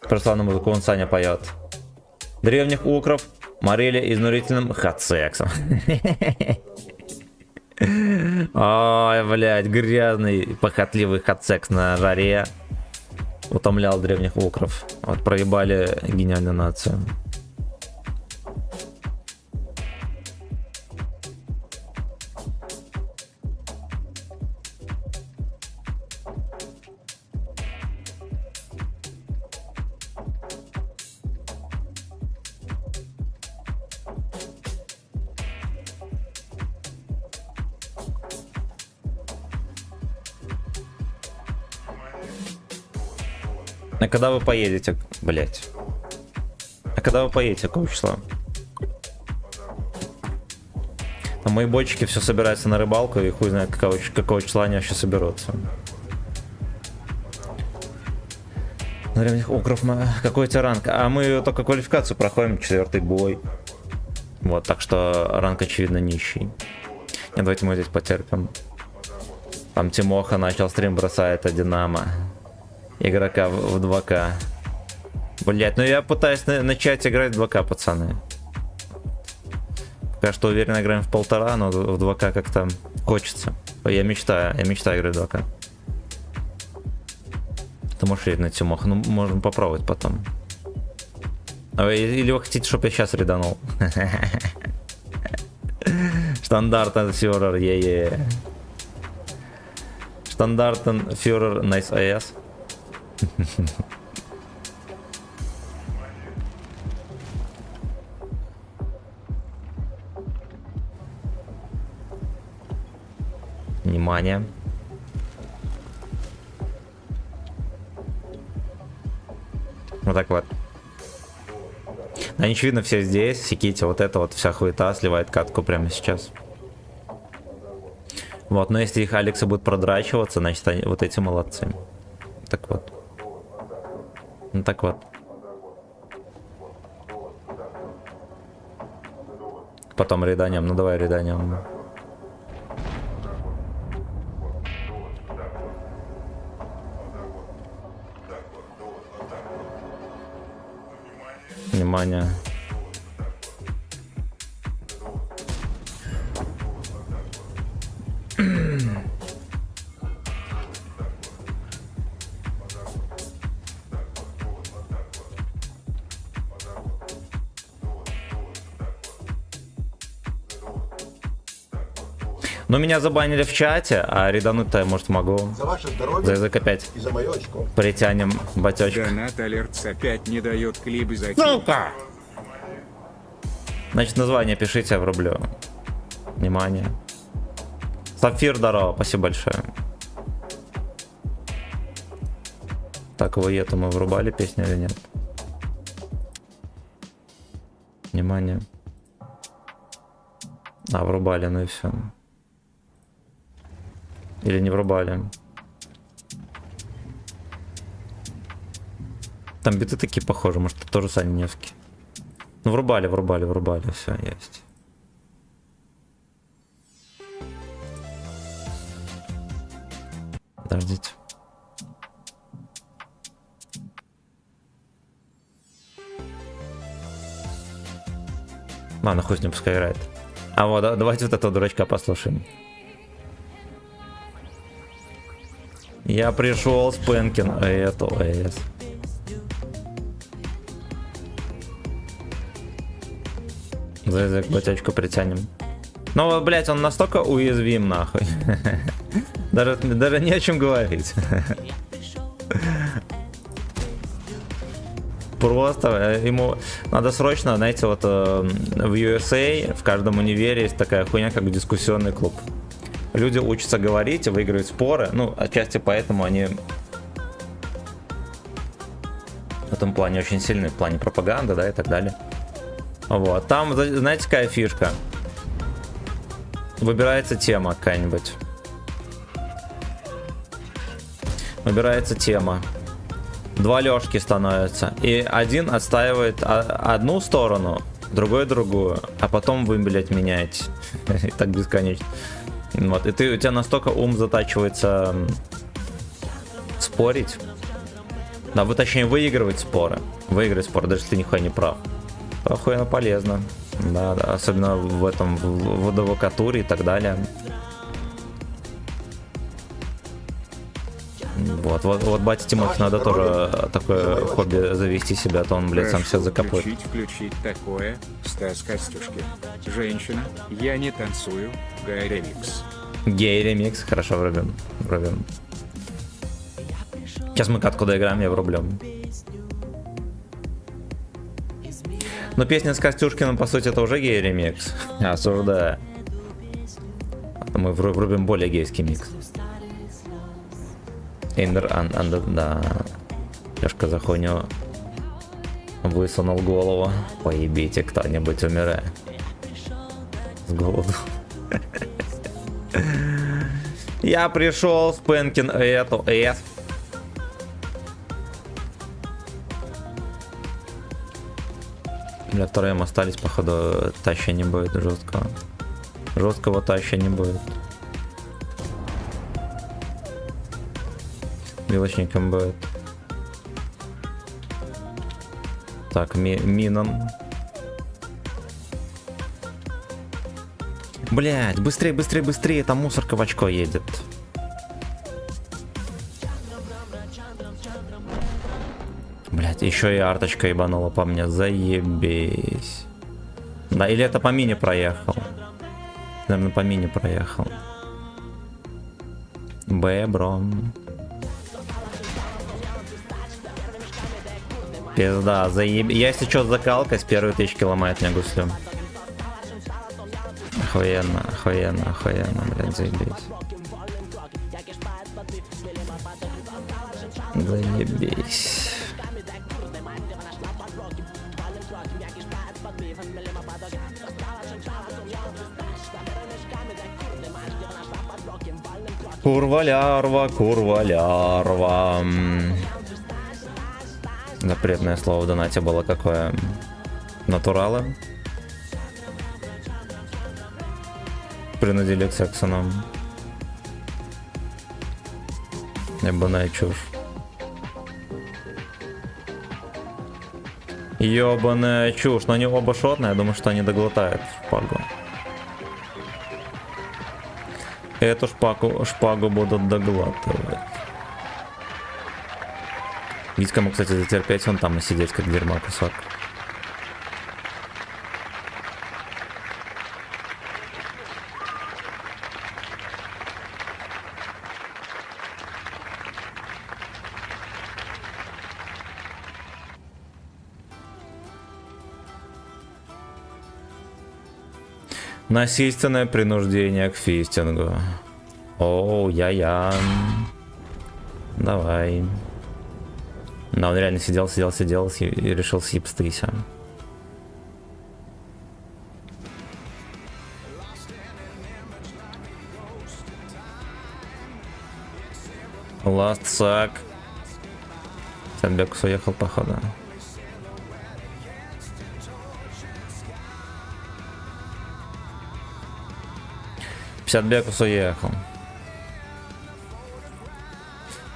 Прославную музыку он Саня поет. Древних укров морили изнурительным хат-сексом. Ой, блядь, грязный, похотливый хат-секс на жаре утомлял древних укров. Вот проебали гениальную нацию. А когда вы поедете, блять? А когда вы поедете, какого числа? Там мои бочки все собираются на рыбалку, и хуй знает, какого числа они вообще соберутся. На древних укров какой у тебя ранг? А мы только квалификацию проходим, 4-й бой. Вот, так что ранг очевидно нищий. Нет, давайте мы здесь потерпим. Там Тимоха начал стрим, бросает, а Динамо. Игрока в 2К. Блять, ну я пытаюсь начать играть в 2К, пацаны. Пока что уверенно играем в 1,5, но в 2К как-то хочется. Я мечтаю играть в 2К. Ты можешь идти на Тимох, ну можем попробовать потом. Или вы хотите, чтобы я сейчас реданул? Стандартен фюрер, е-е. Стандартен фюрер, nice AS. Внимание. Вот так вот. Очевидно, все здесь. Секите, вот это вот вся хуета сливает катку прямо сейчас. Вот, но если их Алекса будет продрачиваться, значит они, вот эти молодцы. Так вот. Ну так вот. потом реданем. Ну давай реданем. Внимание. Ну, меня забанили в чате, а редануть-то я, может, могу. За ваше здоровье За язык опять и за мое очко. притянем батечка. Донат Алертс опять не дает клип за Сука! Значит, название пишите, я врублю. Внимание. Сапфир, здорово, спасибо большое. Так, вы это мы врубали песню или нет? Внимание. А, врубали, ну и все. Или не врубали. Там биты такие похожи, может это тоже Саня Невский. Ну врубали, все, есть. Подождите. Ладно, хуй с ним, пускай играет. А вот, давайте вот этого дурачка послушаем. Я пришел с Пенкин, а это ОС. За язык батячку притянем. Ну, блять, он настолько уязвим, нахуй. Даже не о чем говорить. Просто ему надо срочно, знаете, вот в USA, в каждом универе есть такая хуйня, как дискуссионный клуб. Люди учатся говорить, выигрывают споры, ну, отчасти поэтому они в этом плане очень сильны, в плане пропаганды, да, и так далее. Вот, там, знаете, какая фишка? Выбирается тема какая-нибудь. Выбирается тема. Два Лёшки становятся. И один отстаивает одну сторону, другой другую. А потом вы, блядь, меняете. И так бесконечно. Вот. И у тебя настолько ум затачивается спорить. Да, вы точнее выигрывать споры. Выиграть споры, даже если ты нихуя не прав. Охуенно полезно. Да, да, особенно в этом, в адвокатуре и так далее. Вот бате Тимохи надо тоже такое хобби завести себя, а то он, блядь, сам все закопает. Включить такое. Стас Костюшки. Женщина. Я не танцую. Гай ремикс. Гей ремикс. Хорошо, врубим. Сейчас мы катку доиграем, я врублем. Но песня с Костюшкиным, по сути, это уже гей ремикс. Осуждаю. Мы врубим более гейский микс. Да. Лёшка за хуйню высунул голову. Поебите кто-нибудь, умирая. С голоду. Я пришел с Пенкин эту эс. Бля, втроем остались, походу, таща не будет жесткого. Жесткого таща не будет. Мелочником будет. Так, Минон. Блять, быстрее, там мусорка в очко едет. Блять, еще и арточка ебанула по мне, заебись. Да, или это по мини проехал? Наверное, по мини проехал. Бэбром. Пизда, заеб... Я если что, закалка с первой тычки ломает мне гуслю. Охуенно, блядь, заебись. Заебись. Курва лярва. Запретное слово в донате было какое? Натуралы. принудили к сексу нам. Ебаная чушь. Ёбаная чушь. Но они оба шотные, я думаю, что они доглотают шпагу. Эту шпагу будут доглатывать. Есть кому, кстати, затерпеть, он там и сидеть, как дерьмо кусок. Насильственное принуждение к фистингу. Оу, я. Давай. Да, он реально сидел и решил съебстрися. Last suck. Садбекус уехал, походу. Садбекус уехал.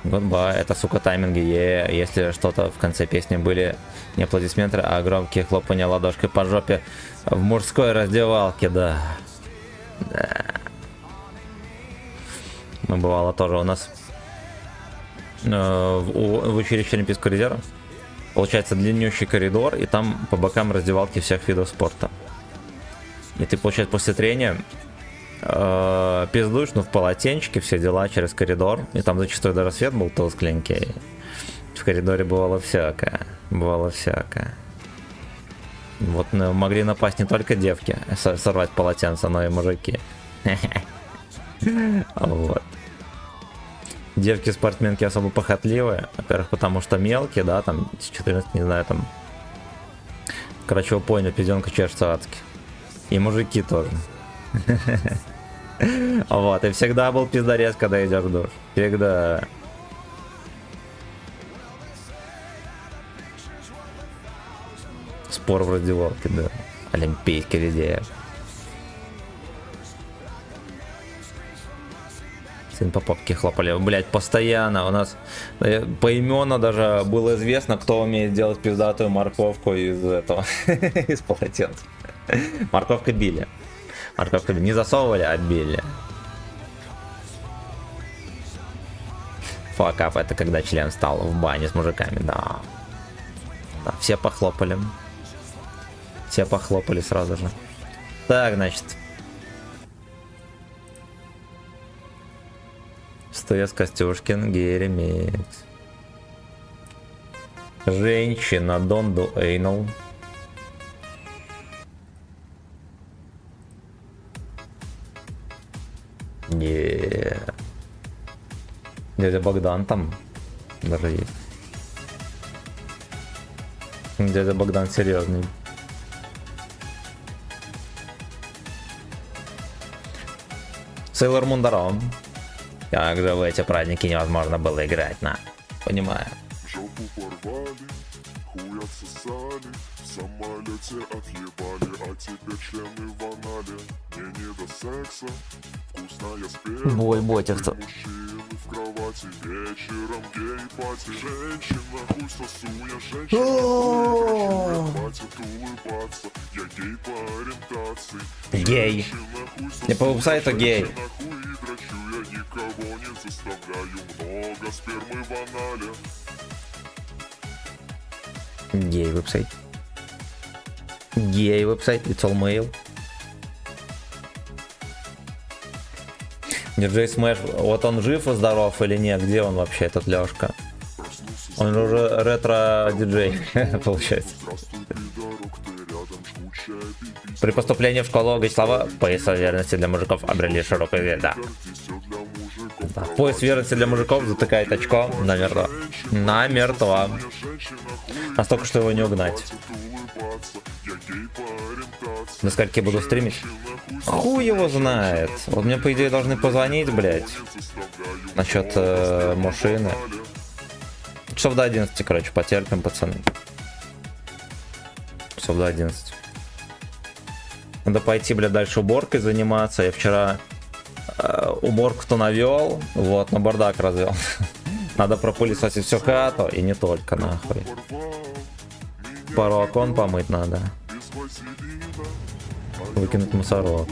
Goodbye. Это, сука, тайминги. Если что-то в конце песни были не аплодисменты, а громкие хлопания ладошкой по жопе в мужской раздевалке, да. Да. Ну, бывало тоже у нас в училище Олимпийского резерва. Получается длиннющий коридор, и там по бокам раздевалки всех видов спорта. И ты, получается, после трения пиздуешь, ну, в полотенчике, все дела через коридор. И там зачастую даже свет был тускленький. В коридоре бывало всякое. Вот могли напасть не только девки, сорвать полотенце, но и мужики. Вот. Девки-спортсменки особо похотливые. Во-первых, потому что мелкие, да, там, с 14, не знаю, там. Короче, вы поняли, пизденка чешется адски. И мужики тоже. Вот, и всегда был пиздорез, когда идешь в душ. Всегда. Спор в раздевалке, да. Олимпийский резерв. Сын по попке хлопали. Блять, постоянно. У нас поименно даже было известно, кто умеет делать пиздатую морковку из этого. Из полотенца. Морковка били. Морковку не засовывали, а били. Факап, это когда член стал в бане с мужиками, да. Да, все похлопали. Все похлопали сразу же. Так, значит. СТС Костюшкин, Геремикс. Женщина, don't do anal. Дядя Богдан там даже есть. Дядя Богдан серьезный. Сейлор Мун здорово. Как же в эти праздники невозможно было играть, на. Понимаю. Жопу порвали, хуй отсосали, в самолете отъебали, а теперь члены в анале. Мне не до секса, вкусная сперма. Ботевца. Мужчины в кровати, вечером гей-пати. Женщина, хуй сосу, я женщина, хуй хватит улыбаться. Я гей по ориентации. Гей. Женщина, хуй сосу, Не по веб-сайту гей. женщина, хуй дрочу, я никого не заставляю. Много спермы в анале. Гей веб-сайт. Гей веб-сайт, it's all mail. Диджей Смэш, вот он жив и здоров или нет? Где он вообще, этот Лёшка? Он уже ретро-диджей, получается. При поступлении в школу Гачслава пояс верности для мужиков обрели широкую дверь, да. Да. Пояс верности для мужиков затыкает очко намертво. Намертво. Настолько, что его не угнать. На скольки буду стримить? Хуй его знает. Вот мне, по идее, должны позвонить, блять. Насчет машины. Часов до 11, короче, потерпим, пацаны. Часов до 11. Надо пойти, бля, дальше уборкой заниматься. Я вчера уборку-то навел, вот, но бардак развел. Надо пропылесосить всю хату, и не только, нахуй. Пару окон помыть надо. Выкинуть мусорок.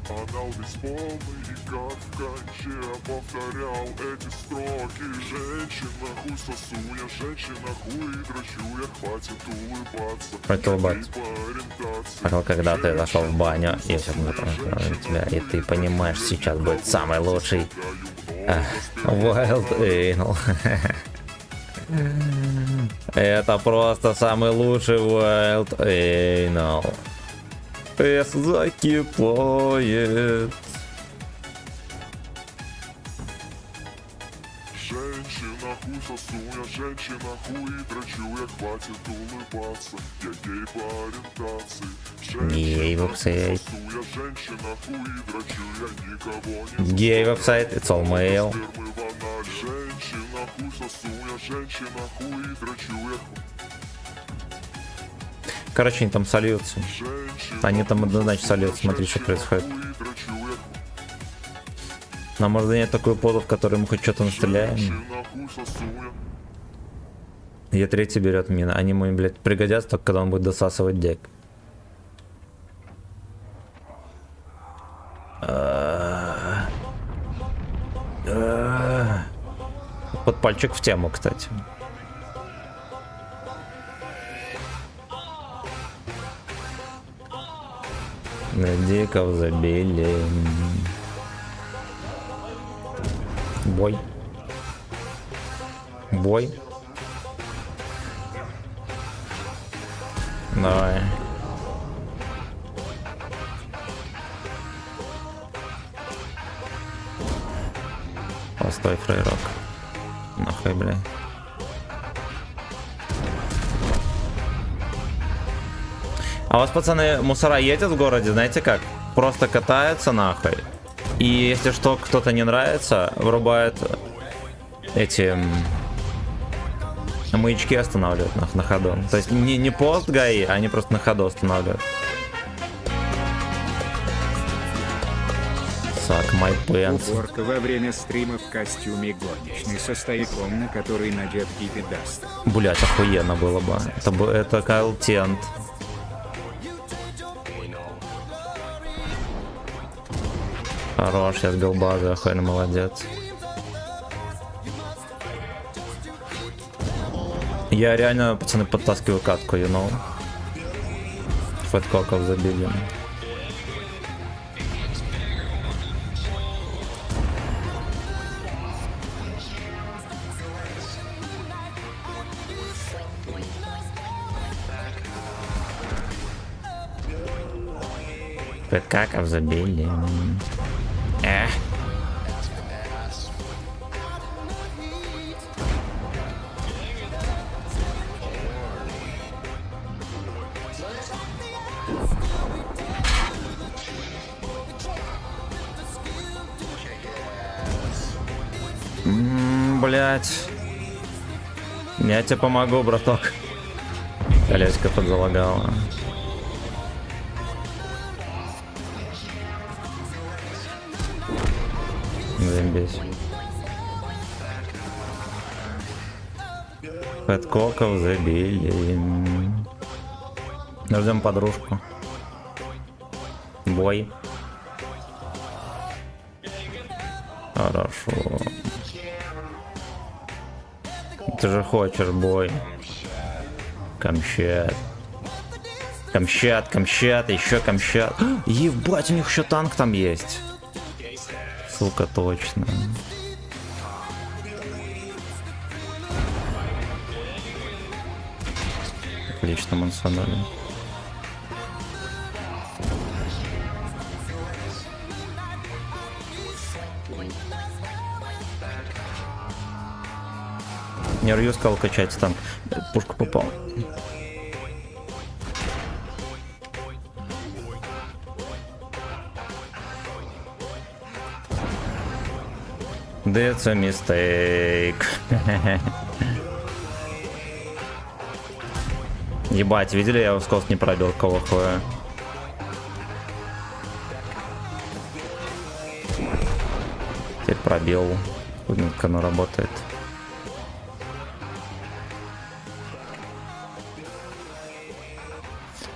Анал бесполный и как в конче повторял эти строки. Женщина, хуй сосу я, женщина, хуй дрочу я, хватит улыбаться. Хватит улыбаться. А когда ты зашел в баню, я сейчас тебя, и ты понимаешь, сейчас будет самый лучший Wild Anal. Это просто самый лучший Wild Anal. Эс закипает. Женщина, хуй сосу я, женщина, хуй дрочу я, хватит улыбаться. Я гей по ориентации. Гей веб-сайт. Сосу я, женщина, хуй дрочу я, никого не Гей веб-сайт, it's all male. спермы в анале. Женщина, хуй сосу я, женщина, хуй дрочу я. Короче, они там сольются. Они там однозначно сольются, смотри, что происходит. Нам может занять такую поду, в которой мы хоть что-то настреляем. Е3 берет мина. Они ему, блядь, пригодятся только когда он будет досасывать дек. Под пальчик в тему, кстати. На диков забили. Бой. Бой. Давай. Постой, фрейрок. Нахуй, бля. А у вас, пацаны, мусора ездят в городе, знаете как? Просто катаются нахуй. И если что, кто-то не нравится, врубает эти маячки, останавливают на ходу. То есть не пост ГАИ, а они просто на ходу останавливают. Suck my pants. Уборка во время стрима в костюме горничной со стояком, на который надет гипидаст. Блять, охуенно было бы. Это Кайл Тент. Хорош, я сбил базу, охуенно, молодец. Я реально, пацаны, подтаскиваю катку, you know. Фэткоков забили. Фэткоков забили. Блять. Я тебе помогу, браток. Колечко подзалагало. Заебись. Фэткоков забили. Ждем подружку. Бой. Хорошо. Ты же хочешь бой. Камчат. Камчат, Камчат, еще Камчат. Ебать, у них еще танк там есть. Сука, точно. Отлично, мансонали. Не Рью сказал качать танк. Пушку попал. That's a mistake. Ебать, видели, я его скос не пробил, кого хуя. пробел. Как оно работает.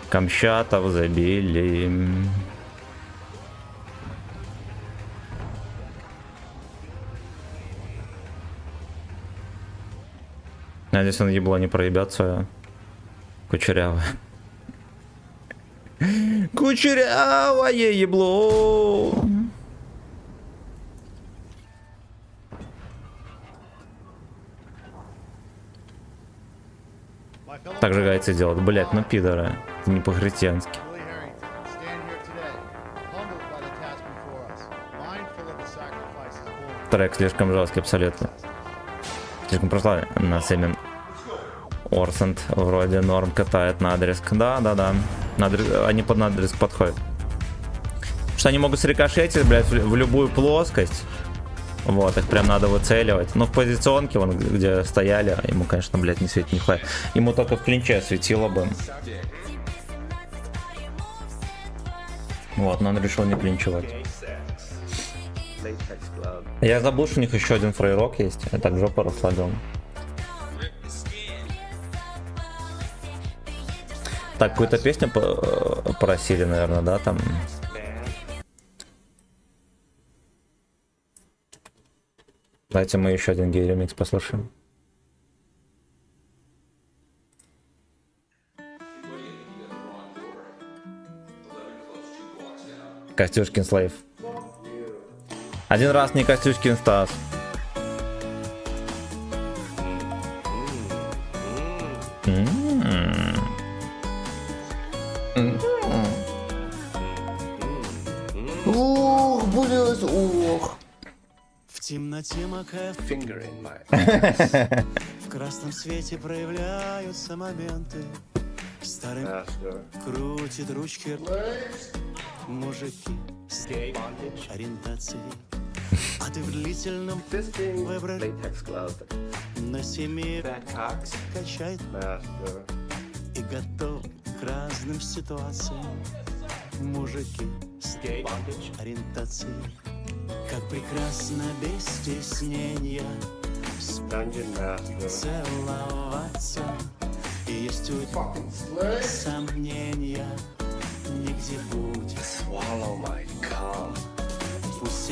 Камчатов забили. Надеюсь, он ебло не проебется. Кучерявое. Кучерявое ебло. Так же гайцы делают. Блять, ну пидоры. Не по-христиански. Трек слишком жесткий, абсолютно. Слишком прошла на семен. Орсент вроде норм катает на адреск. Да. Они под адреск подходят. Что они могут срикошетить, блядь, в любую плоскость. Вот, их прям надо выцеливать. Но в позиционке, вон, где стояли, ему, конечно, блядь, не светит нихуя. Ему только в клинче светило бы. Вот, но он решил не клинчевать. Я забыл, что у них еще один фрейрок есть. Я так жопу расслабил. Так, какую-то песню просили, наверное, да, там. Давайте мы еще один гей-ремикс послушаем. Костюшкин Слейв. Один раз не Костюшкин Стас. Ух, блядь, ух. В темноте макая в красном свете проявляются моменты. Старый крутит ручки мужики с ориентацией. А ты в длительном выборе на семи качает и готов к разным ситуациям. Мужики с ориентацией. Как прекрасно без стеснения целоваться. И есть у сомнения нигде будет. Пусть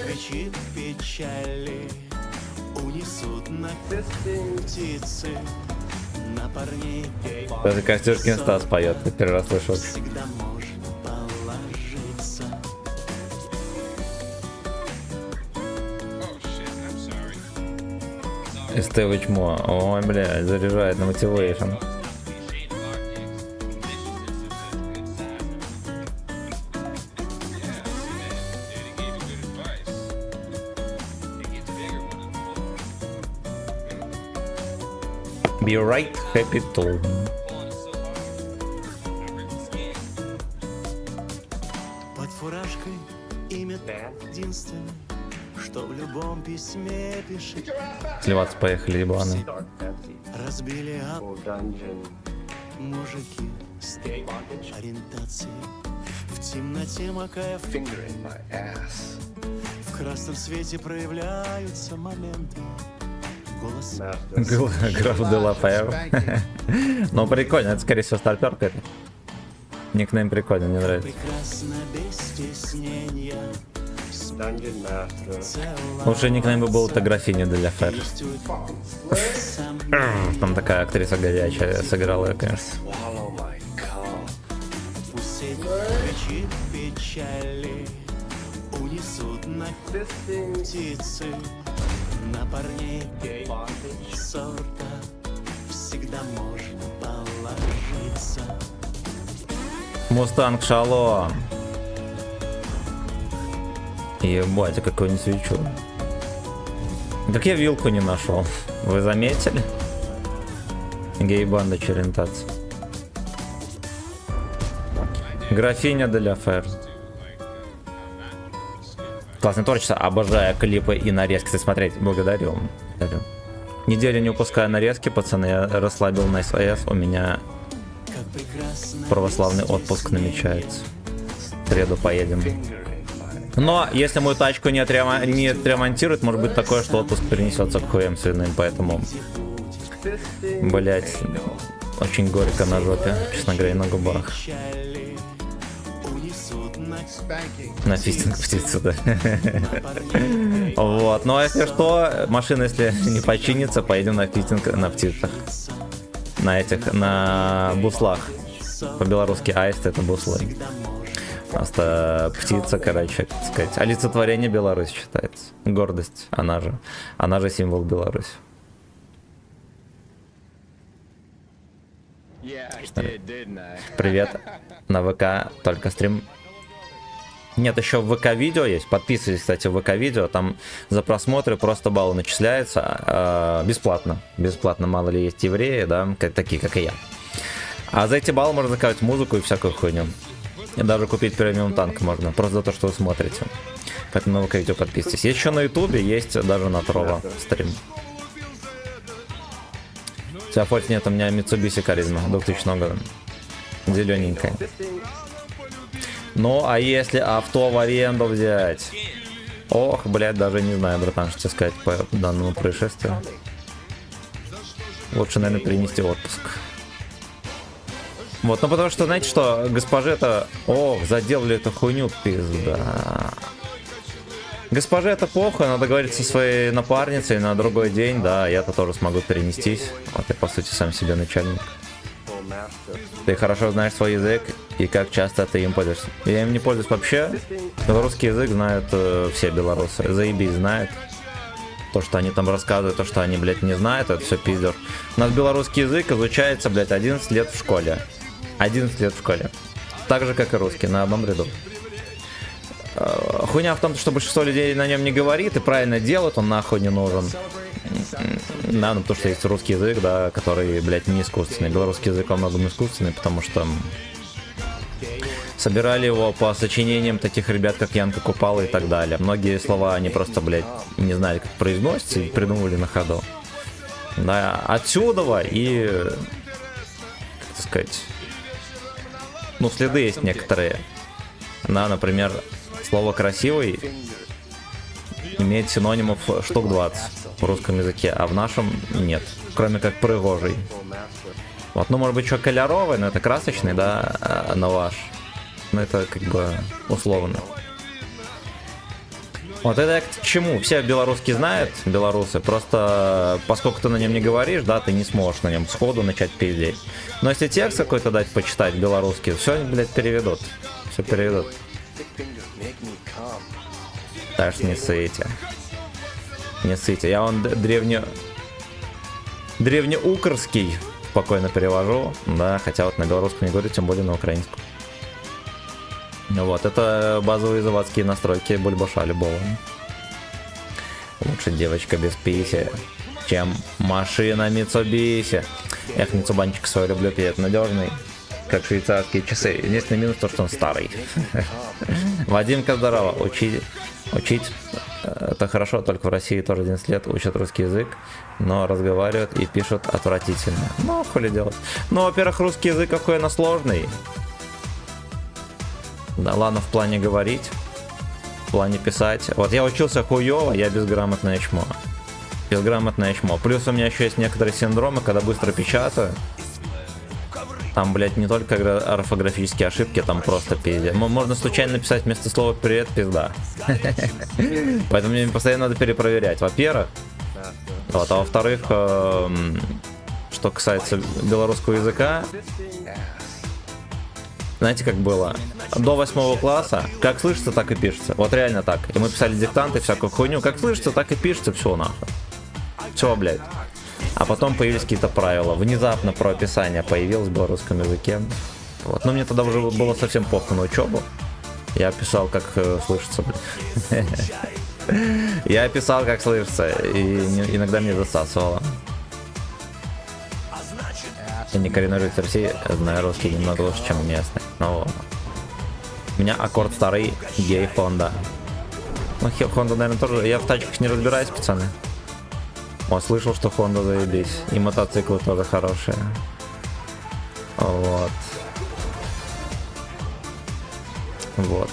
кричит печали, унесут на птицы, на парней. Даже Костюшкин Стас поет, я первый раз слышал. Всегда можно положиться. СТВ чмо. Ой, бля, заряжает на мотивейшн. Be right, happy to. Под фуражкой имя единственное, что в любом письме пишет. Сливаться поехали, ебаны. Разбили мужики с ориентацией. В темноте макая в красном свете проявляются моменты. Голос Граф де Лафер. Ну прикольно, это скорее всего старперка это. Никнейм прикольный, мне нравится. прекрасно без стеснения. Лучший никнейм бы был это графиня де Лафер. Там такая актриса горячая сыграла, конечно. Пусть кричит печали, унесут на птицы, на парней сорта всегда можно положиться. Мустанг Шалом. Ебать, а какой не свечу. Как я вилку не нашел. Вы заметили? Гей-банда черентации. Графиня де Лафер. Классное творчество, обожаю клипы и нарезки. Кстати, смотреть, благодарю. Неделю не упускаю нарезки, пацаны, я расслабил на СВС, у меня православный отпуск намечается. В среду поедем Но если мою тачку не отремонтируют, может быть такое, что отпуск перенесется к хуям свиным, поэтому, блять, очень горько на жопе, честно говоря, и на губах. На фистинг птицы, да. Вот, ну а если что, машина, если не починится, поедем на фистинг на птицах. На этих, на буслах. По-белорусски аист это буслы. Просто птица, короче, так сказать, олицетворение Беларуси считается. Гордость, она же символ Беларуси. Привет, на ВК только стрим. Нет, еще в ВК-видео есть. Подписывайтесь, кстати, в ВК-видео. Там за просмотры просто баллы начисляются бесплатно. Бесплатно, мало ли есть евреи, да, такие, как и я. А за эти баллы можно заказать музыку и всякую хуйню. И даже купить премиум танк можно, просто за то, что вы смотрите. Поэтому на ВК-видео подписывайтесь. Есть еще на Ютубе, есть даже на Трова стрим. У тебя фото нет, у меня Mitsubishi Charisma 2000 года. Зелененькая. Ну, а если авто в аренду взять? Ох, блядь, даже не знаю, братан, что тебе сказать по данному происшествию. Лучше, наверное, перенести отпуск. Вот, ну потому что, знаете что, госпоже это... Ох, заделали эту хуйню, пизда. Госпоже это плохо, надо говорить со своей напарницей на другой день, да, я-то тоже смогу перенестись. Вот я, по сути, сам себе начальник. Ты хорошо знаешь свой язык, и как часто ты им пользуешься? Я им не пользуюсь вообще. Белорусский язык знают все белорусы. Заебись знают. То, что они там рассказывают, то, что они, блядь, не знают, это все пиздеж. У нас белорусский язык изучается, блядь, 11 лет в школе. 11 лет в школе. Так же, как и русский, на одном ряду. Хуйня в том, что большинство людей на нем не говорит и правильно делают, он нахуй не нужен. Да, ну потому что есть русский язык, да, который, блядь, не искусственный. Белорусский язык во многом искусственный, потому что собирали его по сочинениям таких ребят, как Янка Купала и так далее. Многие слова они просто, блядь, не знали, как произносятся и придумывали на ходу. Да, отсюда и, как сказать, ну, следы есть некоторые. Да, например, слово «красивый» имеет синонимов штук 20 в русском языке, а в нашем нет, кроме как «прыгожий». Вот, ну, может быть, что «коляровый», но это красочный, да, на ваш. Но это как бы условно. Вот это я к чему? Все белорусский знают, белорусы, просто поскольку ты на нем не говоришь, да, ты не сможешь на нем сходу начать пиздеть. Но если текст какой-то дать почитать белорусский, все они, блядь, переведут. Все переведут. Так что не ссыте. Не ссыте. Я вон древнеукрский спокойно перевожу, да, хотя вот на белорусском не говорю, тем более на украинском. Вот, это базовые заводские настройки бульбаша любого. Лучше девочка без писи, чем машина Mitsubishi. Эх, Митсубанчик свой люблю, пиет надежный, как швейцарские часы. Единственный минус то, что он старый. Вадимка, здорово. Учить это хорошо, только в России тоже 11 лет учат русский язык, но разговаривают и пишут отвратительно. Ну, хули делать. Ну, во-первых, русский язык охуенно сложный. Да ладно, в плане говорить, в плане писать. Вот я учился хуёво, я безграмотное чмо. Безграмотное чмо. Плюс у меня еще есть некоторые синдромы, когда быстро печатаю. Там, блядь, не только орфографические ошибки, там просто пиздец. Можно случайно написать вместо слова «привет» пизда. Поэтому мне постоянно надо перепроверять. Во-первых. Вот, а во-вторых, что касается белорусского языка, знаете, как было? До 8 класса, как слышится, так и пишется. Вот реально так. И мы писали диктанты, всякую хуйню. Как слышится, так и пишется, все нахуй. Все, блядь. А потом появились какие-то правила. Внезапно правописание появилось в белорусском языке. Вот. Но мне тогда уже было совсем похуй на учебу. Я писал, как слышится, блядь. Я писал, как слышится. И иногда мне засасывало. Я не коренной житель России, знаю русский немного лучше, чем местный. Но у меня аккорд старый, гей Honda. Ну, Honda, наверное, тоже. Я в тачках не разбираюсь, пацаны. О, слышал, что Honda заебись. И мотоциклы тоже хорошие. Вот. Вот.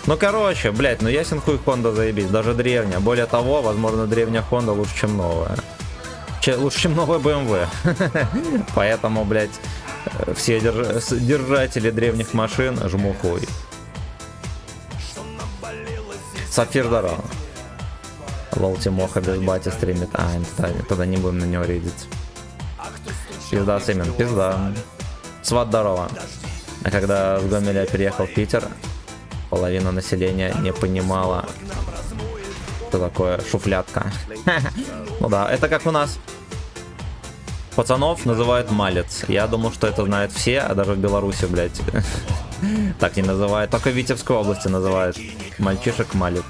Ну, короче, блядь, ну ясен хуй Honda заебись, даже древняя. Более того, возможно, древняя Honda лучше, чем новая. Лучше, чем новая BMW. Поэтому, блядь, все держатели древних машин жму хуй. Сапфир здорово. Лол Тимоха без бати стримит. А, тогда не будем на него рейдить. Пизда, Семен, пизда. Сват здорово. А когда с Гомеля переехал в Питер, половина населения не понимала, что такое шуфлятка. Ну да, это как у нас. Пацанов называют малец. Я думал, что это знают все, а даже в Беларуси, блядь, так не называют. Только в Витебской области называют мальчишек малец.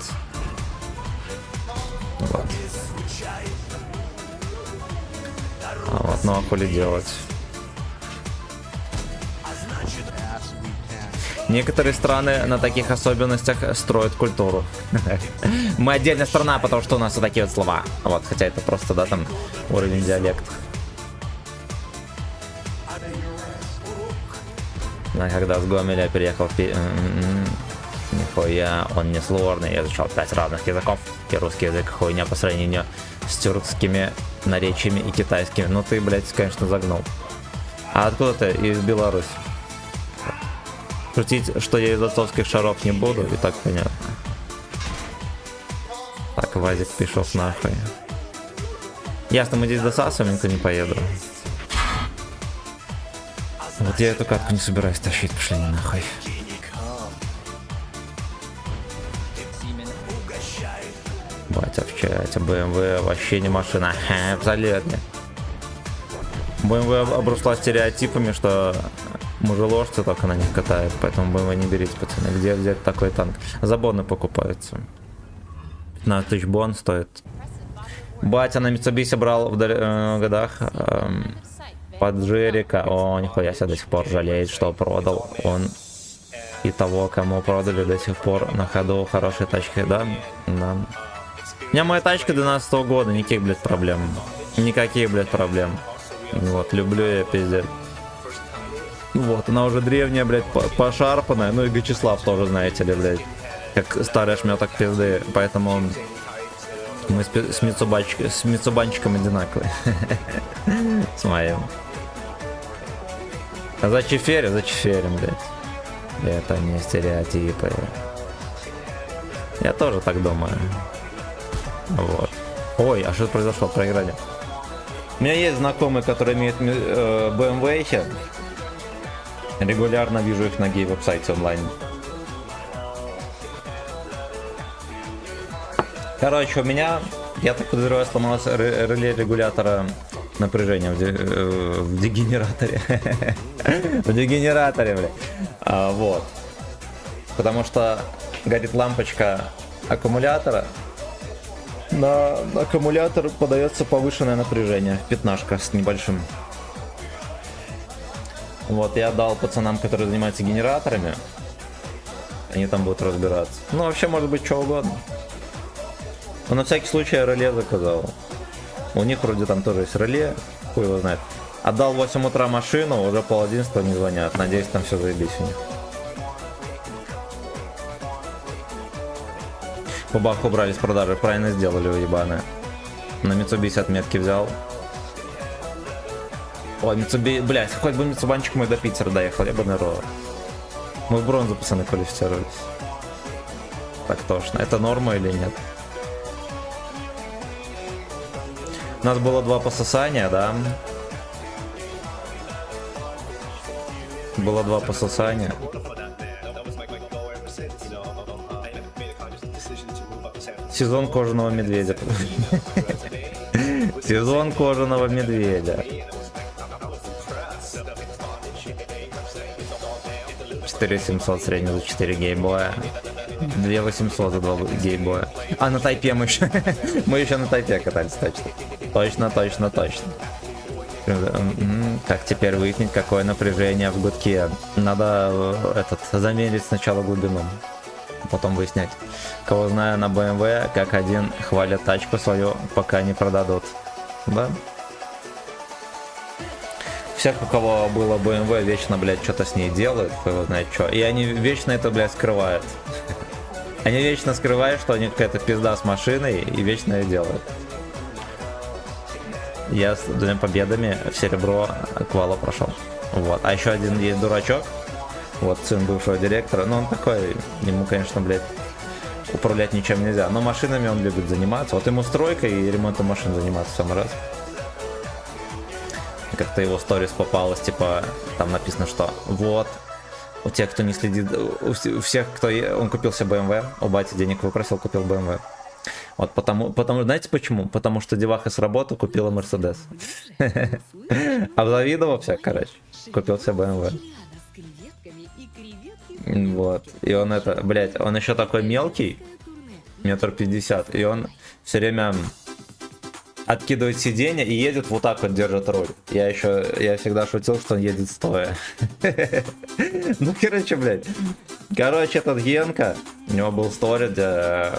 Вот. А вот, ну а хули делать? Некоторые страны на таких особенностях строят культуру. Мы отдельная страна, потому что у нас вот такие вот слова. Вот, хотя это просто, да, там уровень диалекта. А когда с Гомеля переехал в нихуя, он не сложный. Я изучал 5 разных языков. И русский язык хуйня по сравнению с тюркскими наречиями и китайскими. Ну ты, блядь, конечно, загнул. А откуда ты? Из Беларуси. Шутить, что я из отцовских шаров не буду, и так понятно. Так, Вазик пишов нахуй. Ясно, мы здесь досасываем, никто не поеду. Вот я эту катку не собираюсь тащить, пошли не нахуй. Батя в чате, BMW вообще не машина. Абсолютно. BMW обросла стереотипами, что мужеложцы только на них катают, поэтому BMW не берите, пацаны. Где взять такой танк? За боны покупаются. 15 тысяч бон стоит. Батя на Mitsubishi брал в годах под Джерика. О, нихуя себе, до сих пор жалеет, что продал. Он и того, кому продали, до сих пор на ходу хорошие тачки, да? Да. У меня моя тачка 12 года, никаких, блядь, проблем. Никаких, блядь, проблем. Вот, люблю я, пиздец. Вот, она уже древняя, блядь, пошарпанная. Ну и Гачеслав тоже, знаете ли, блядь, как старый шметок пизды. Поэтому мы с Митсубанчиком одинаковые. С моим. А за чеферем, блядь. Это не стереотипы. Я тоже так думаю. Вот. Ой, а что произошло? Проиграли. У меня есть знакомые, которые имеют BMW. Регулярно вижу их на гей-веб-сайте онлайн. Короче, у меня, я так подозреваю, сломалось реле регулятора напряжения в дегенераторе. В дегенераторе, бля. Вот. Потому что горит лампочка аккумулятора. На аккумулятор подается повышенное напряжение. Пятнашка с небольшим. Вот, я дал пацанам, которые занимаются генераторами. Они там будут разбираться. Ну, вообще, может быть, что угодно. Но на всякий случай я реле заказал. У них вроде там тоже есть реле. Хуй его знает. Отдал в 8 утра машину, уже 10:30 не звонят. Надеюсь, там все заебись у них. Бабах убрали с продажи. Правильно сделали, вы ебаные. На Mitsubishi отметки взял. Ой, Mitsubishi, блядь, хоть бы Митсубанчик мой до Питера доехал, я бы нырнул. Мы в бронзу, пацаны, квалифицировались. Так точно. Это норма или нет? У нас было 2 пососания, да? Было 2 пососания. Сезон кожаного медведя. Сезон кожаного медведя. 4700 средний за 4 геймбоя. 2800 за 2 геймбоя. А на тайпе мы еще... мы еще на тайпе катались, точно. Точно. Как теперь выяснить, какое напряжение в гудке? Надо замерить сначала глубину. Потом выяснять. Кого знаю на BMW, как один хвалят тачку свою, пока не продадут. Да? Всех, у кого было BMW, вечно, блядь, что-то с ней делают, кто его знает что. И они вечно это, блядь, скрывают. Они вечно скрывают, что у них какая-то пизда с машиной, и вечно ее делают. Я с 2 победами в серебро квала прошел. Вот. А еще один есть дурачок. Вот, сын бывшего директора. Но он такой, ему, конечно, блядь, управлять ничем нельзя. Но машинами он любит заниматься. Вот ему стройкой и ремонтом машин заниматься в самый раз. Как-то его сторис попалось, типа, там написано, что вот, у тех, кто не следит, у всех, кто... Он купил себе BMW, у бати денег выпросил, купил BMW. Вот потому, знаете почему? Потому что деваха с работы купила Мерседес. Обзавидовал всех, короче. Купил себе BMW. Вот. И он это, блядь, он еще такой мелкий, 1,50 м, и он все время откидывает сиденье и едет вот так вот, держит руль. Я всегда шутил, что он едет стоя. Ну, короче, блядь. Короче, этот Генка, у него был сторис, где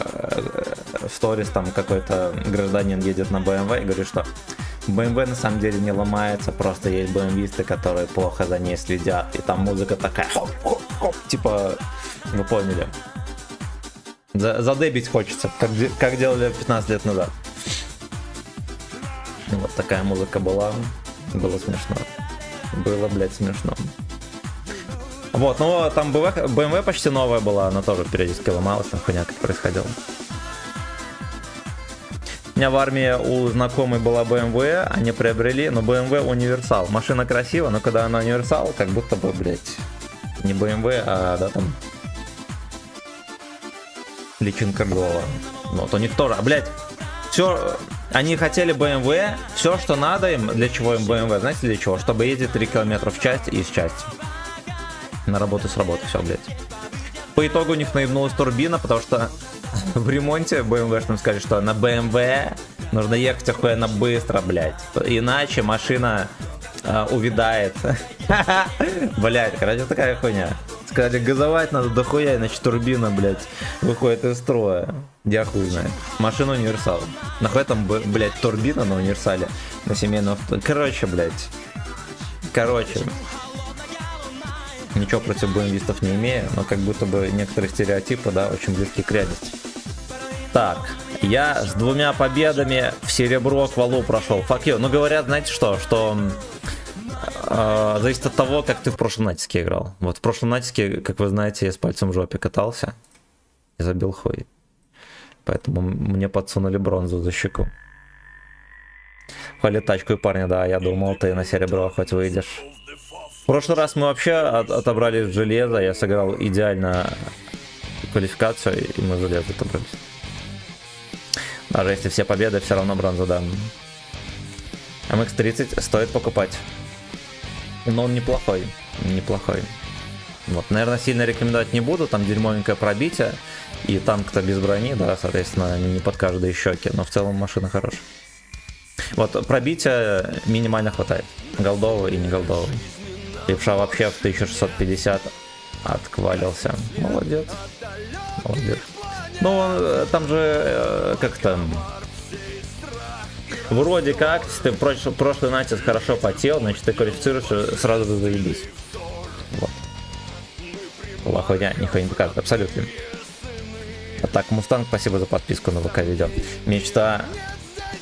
в сторис там какой-то гражданин едет на BMW и говорит, что BMW на самом деле не ломается, просто есть BMW-сты, которые плохо за ней следят. И там музыка такая, хоп-хоп-хоп, типа, вы поняли. Задебить хочется, как делали 15 лет назад. Вот такая музыка была. Было смешно. Было, блядь, смешно. Вот, ну там BMW почти новая была, она тоже периодически ломалась, там хуйня как происходила. У меня в армии у знакомой была BMW, они приобрели, но BMW универсал. Машина красивая, но когда она универсал, как будто бы, блядь, не BMW, а, да, там, личинка голова. Вот у них тоже, блядь, все... Они хотели BMW, все, что надо им, для чего им BMW, знаете для чего? Чтобы ездить 3 километра в часть и из части. На работу с работы, все, блядь. По итогу у них наебнулась турбина, потому что в ремонте BMW-шным сказали, что на BMW нужно ехать охуенно быстро, блядь. Иначе машина увядает. Блядь, короче, такая хуйня. Сказали, газовать надо дохуя, иначе турбина, блядь, выходит из строя. Я хуй знает. Машина универсал. Нахуй там, блядь, турбина на универсале. На семейном авто. Короче, блядь. Короче. Ничего против BMW-стов не имею, но как будто бы некоторые стереотипы, да, очень близки к реальности. Так, я с 2 победами в серебро квалу прошел. Fuck you. Ну, говорят, знаете что? Что зависит от того, как ты в прошлом натиске играл. Вот в прошлом натиске, как вы знаете, я с пальцем в жопе катался и забил хуй. Поэтому мне подсунули бронзу за щеку. Хвалит тачку и парня, да, я думал, ты на серебро хоть выйдешь. В прошлый раз мы вообще отобрали железо, я сыграл идеально квалификацию, и мы железо отобрались. Даже если все победы, все равно бронзу дам. MX-30 стоит покупать. Но он неплохой, неплохой. Вот, наверное, сильно рекомендовать не буду, там дерьмовенькое пробитие, и танк-то без брони, да, соответственно, не под каждые щеки, но в целом машина хорошая. Вот, пробития минимально хватает, голдового и не голдового. Левша вообще в 1650 отквалился. Молодец. Молодец. Ну, там же как-то... Вроде как, если ты прошлый натиск хорошо потел, значит ты квалифицируешь, сразу же заебись. Вот. Была хуйня, нихуя не показывает, абсолютно. А так, Мустанг, спасибо за подписку на ВК-видео. Мечта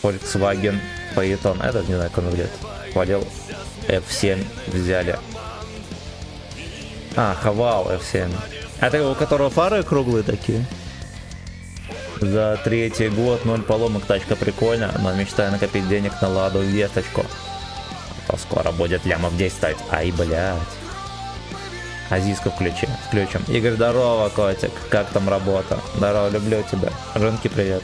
Volkswagen Phaeton. Это не знаю, как он выглядит. Хвалил. F7 взяли. А, хавал F7. Это у которого фары круглые такие? За 3-й год 0 поломок, тачка прикольная, но мечтаю накопить денег на Ладу Весточку. А то скоро будет лямов 10 стоить. Ай, блядь. Азиску включим. Игорь, здорово, котик. Как там работа? Здорово, люблю тебя. Женки, привет.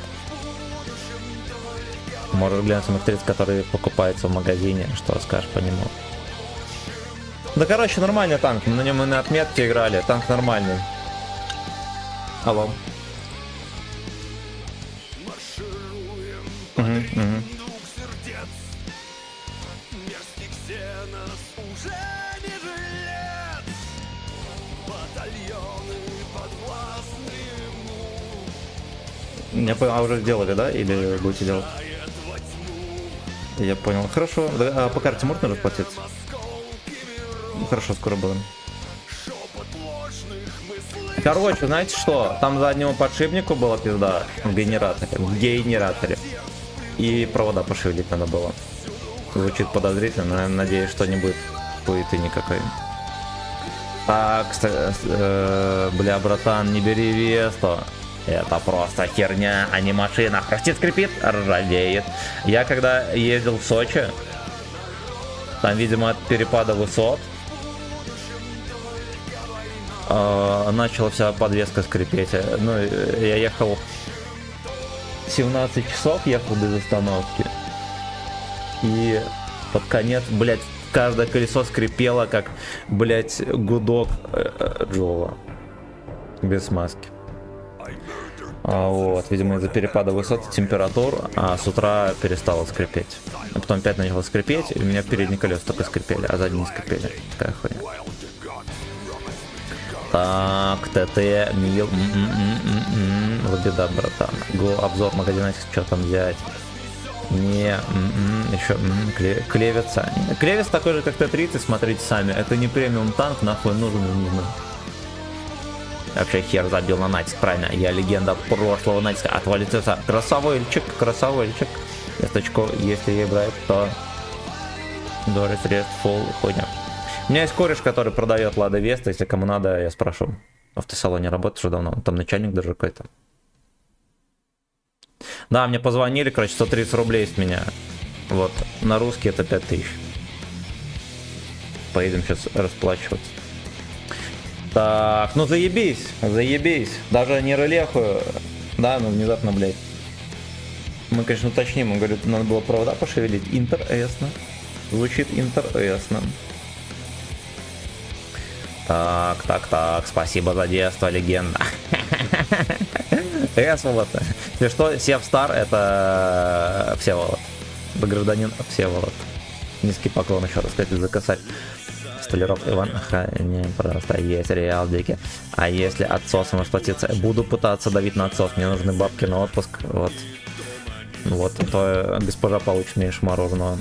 Можешь глянуть MX-30, который покупается в магазине. Что скажешь по нему? Да, короче, нормальный танк. На нем мы на отметке играли. Танк нормальный. Алло. Я понял, а уже сделали, да? Или будете делать? Я понял. Хорошо. А по карте можно расплатиться? Хорошо, скоро будем. Короче, знаете что? Там заднему подшипнику была пизда в генераторе. И провода пошевелить надо было. Звучит подозрительно, но надеюсь, что не будет хуеты никакой. Так, бля, братан, не бери Весту. Это просто херня, а не машина. Хрустит, скрипит, ржавеет. Я когда ездил в Сочи, там, видимо, от перепада высот, начала вся подвеска скрипеть. Ну, я ехал 17 часов, ехал без остановки. И под конец, блядь, каждое колесо скрипело, как, блядь, гудок Джоула. Без смазки. Вот, видимо, из-за перепада высот и температур, а с утра перестало скрипеть. А потом опять начало скрипеть, и у меня передние колеса только скрипели, а задние не скрипели. Такая хуйня. Так, ТТ, Мил, лабеда, братан. Го, обзор магазина, что там взять. Не, еще клевица. Клевец такой же, как Т-30, смотрите сами. Это не премиум танк, нахуй нужен. Вообще хер забил на натиск, правильно. Я легенда прошлого натиска. Отвалится. Красавельчик. Весточку, если ей брать, то Дорис Рест Фолл, хуйня. У меня есть кореш, который продает Лада Веста. Если кому надо, я спрошу. В автосалоне работает уже давно. Там начальник даже какой-то. Да, мне позвонили, короче, 130 рублей с меня. Вот, на русский это 5000. Поедем сейчас расплачиваться. Так, ну заебись. Даже не релехую. Да, ну внезапно, блядь. Мы, конечно, уточним. Он говорит, надо было провода пошевелить. Интересно. Звучит интересно. Так, спасибо за детство, легенда. Всеволод. Если что, Севстар это Всеволод. Гражданин Всеволод. Низкий поклон еще раз, кстати, за косарь. Столяров Иван, не просто есть реал дики. А если отсосом расплатиться, буду пытаться давить на отсос. Мне нужны бабки на отпуск. Вот, то госпожа получит меньше мороженого,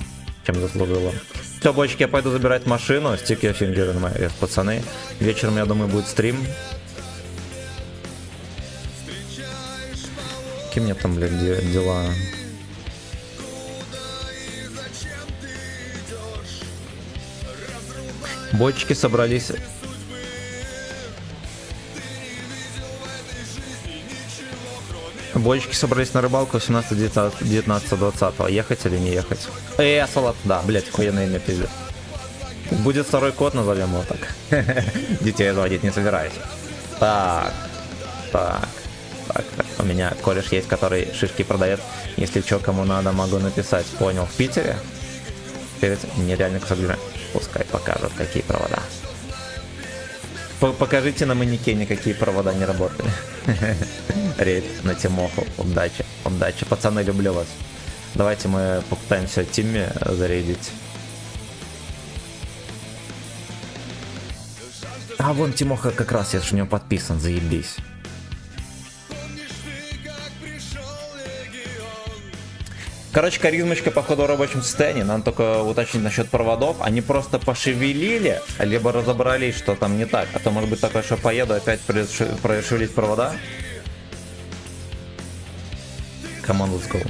чем заслужила. Все, бочки, я пойду забирать машину. Стик я фингеры на мои пацаны. Вечером, я думаю, будет стрим. Какие у меня там, блядь, дела? Бочки собрались. Бочки собрались на рыбалку 18, 19, 20. Ехать или не ехать? Салат, да, блядь, охуенное имя, пиздец. Будет второй код, назовем его так. Детей заводить не собираюсь. Так. У меня кореш есть, который шишки продает. Если что, кому надо, могу написать. Понял, в Питере? Нереально кусок движения. Пускай покажут, какие провода. Покажите на манекене, какие провода не работали. Рейд на Тимоху. Удачи. Пацаны, люблю вас. Давайте мы попытаемся Тимми зарейдить. А вон Тимоха как раз, я же у него подписан, заебись. Короче, харизмочка, походу, в рабочем состоянии. Надо только уточнить насчет проводов. Они просто пошевелили, либо разобрались, что там не так. А то может быть такое, что поеду, опять прошевелить провода. Come on, let's go.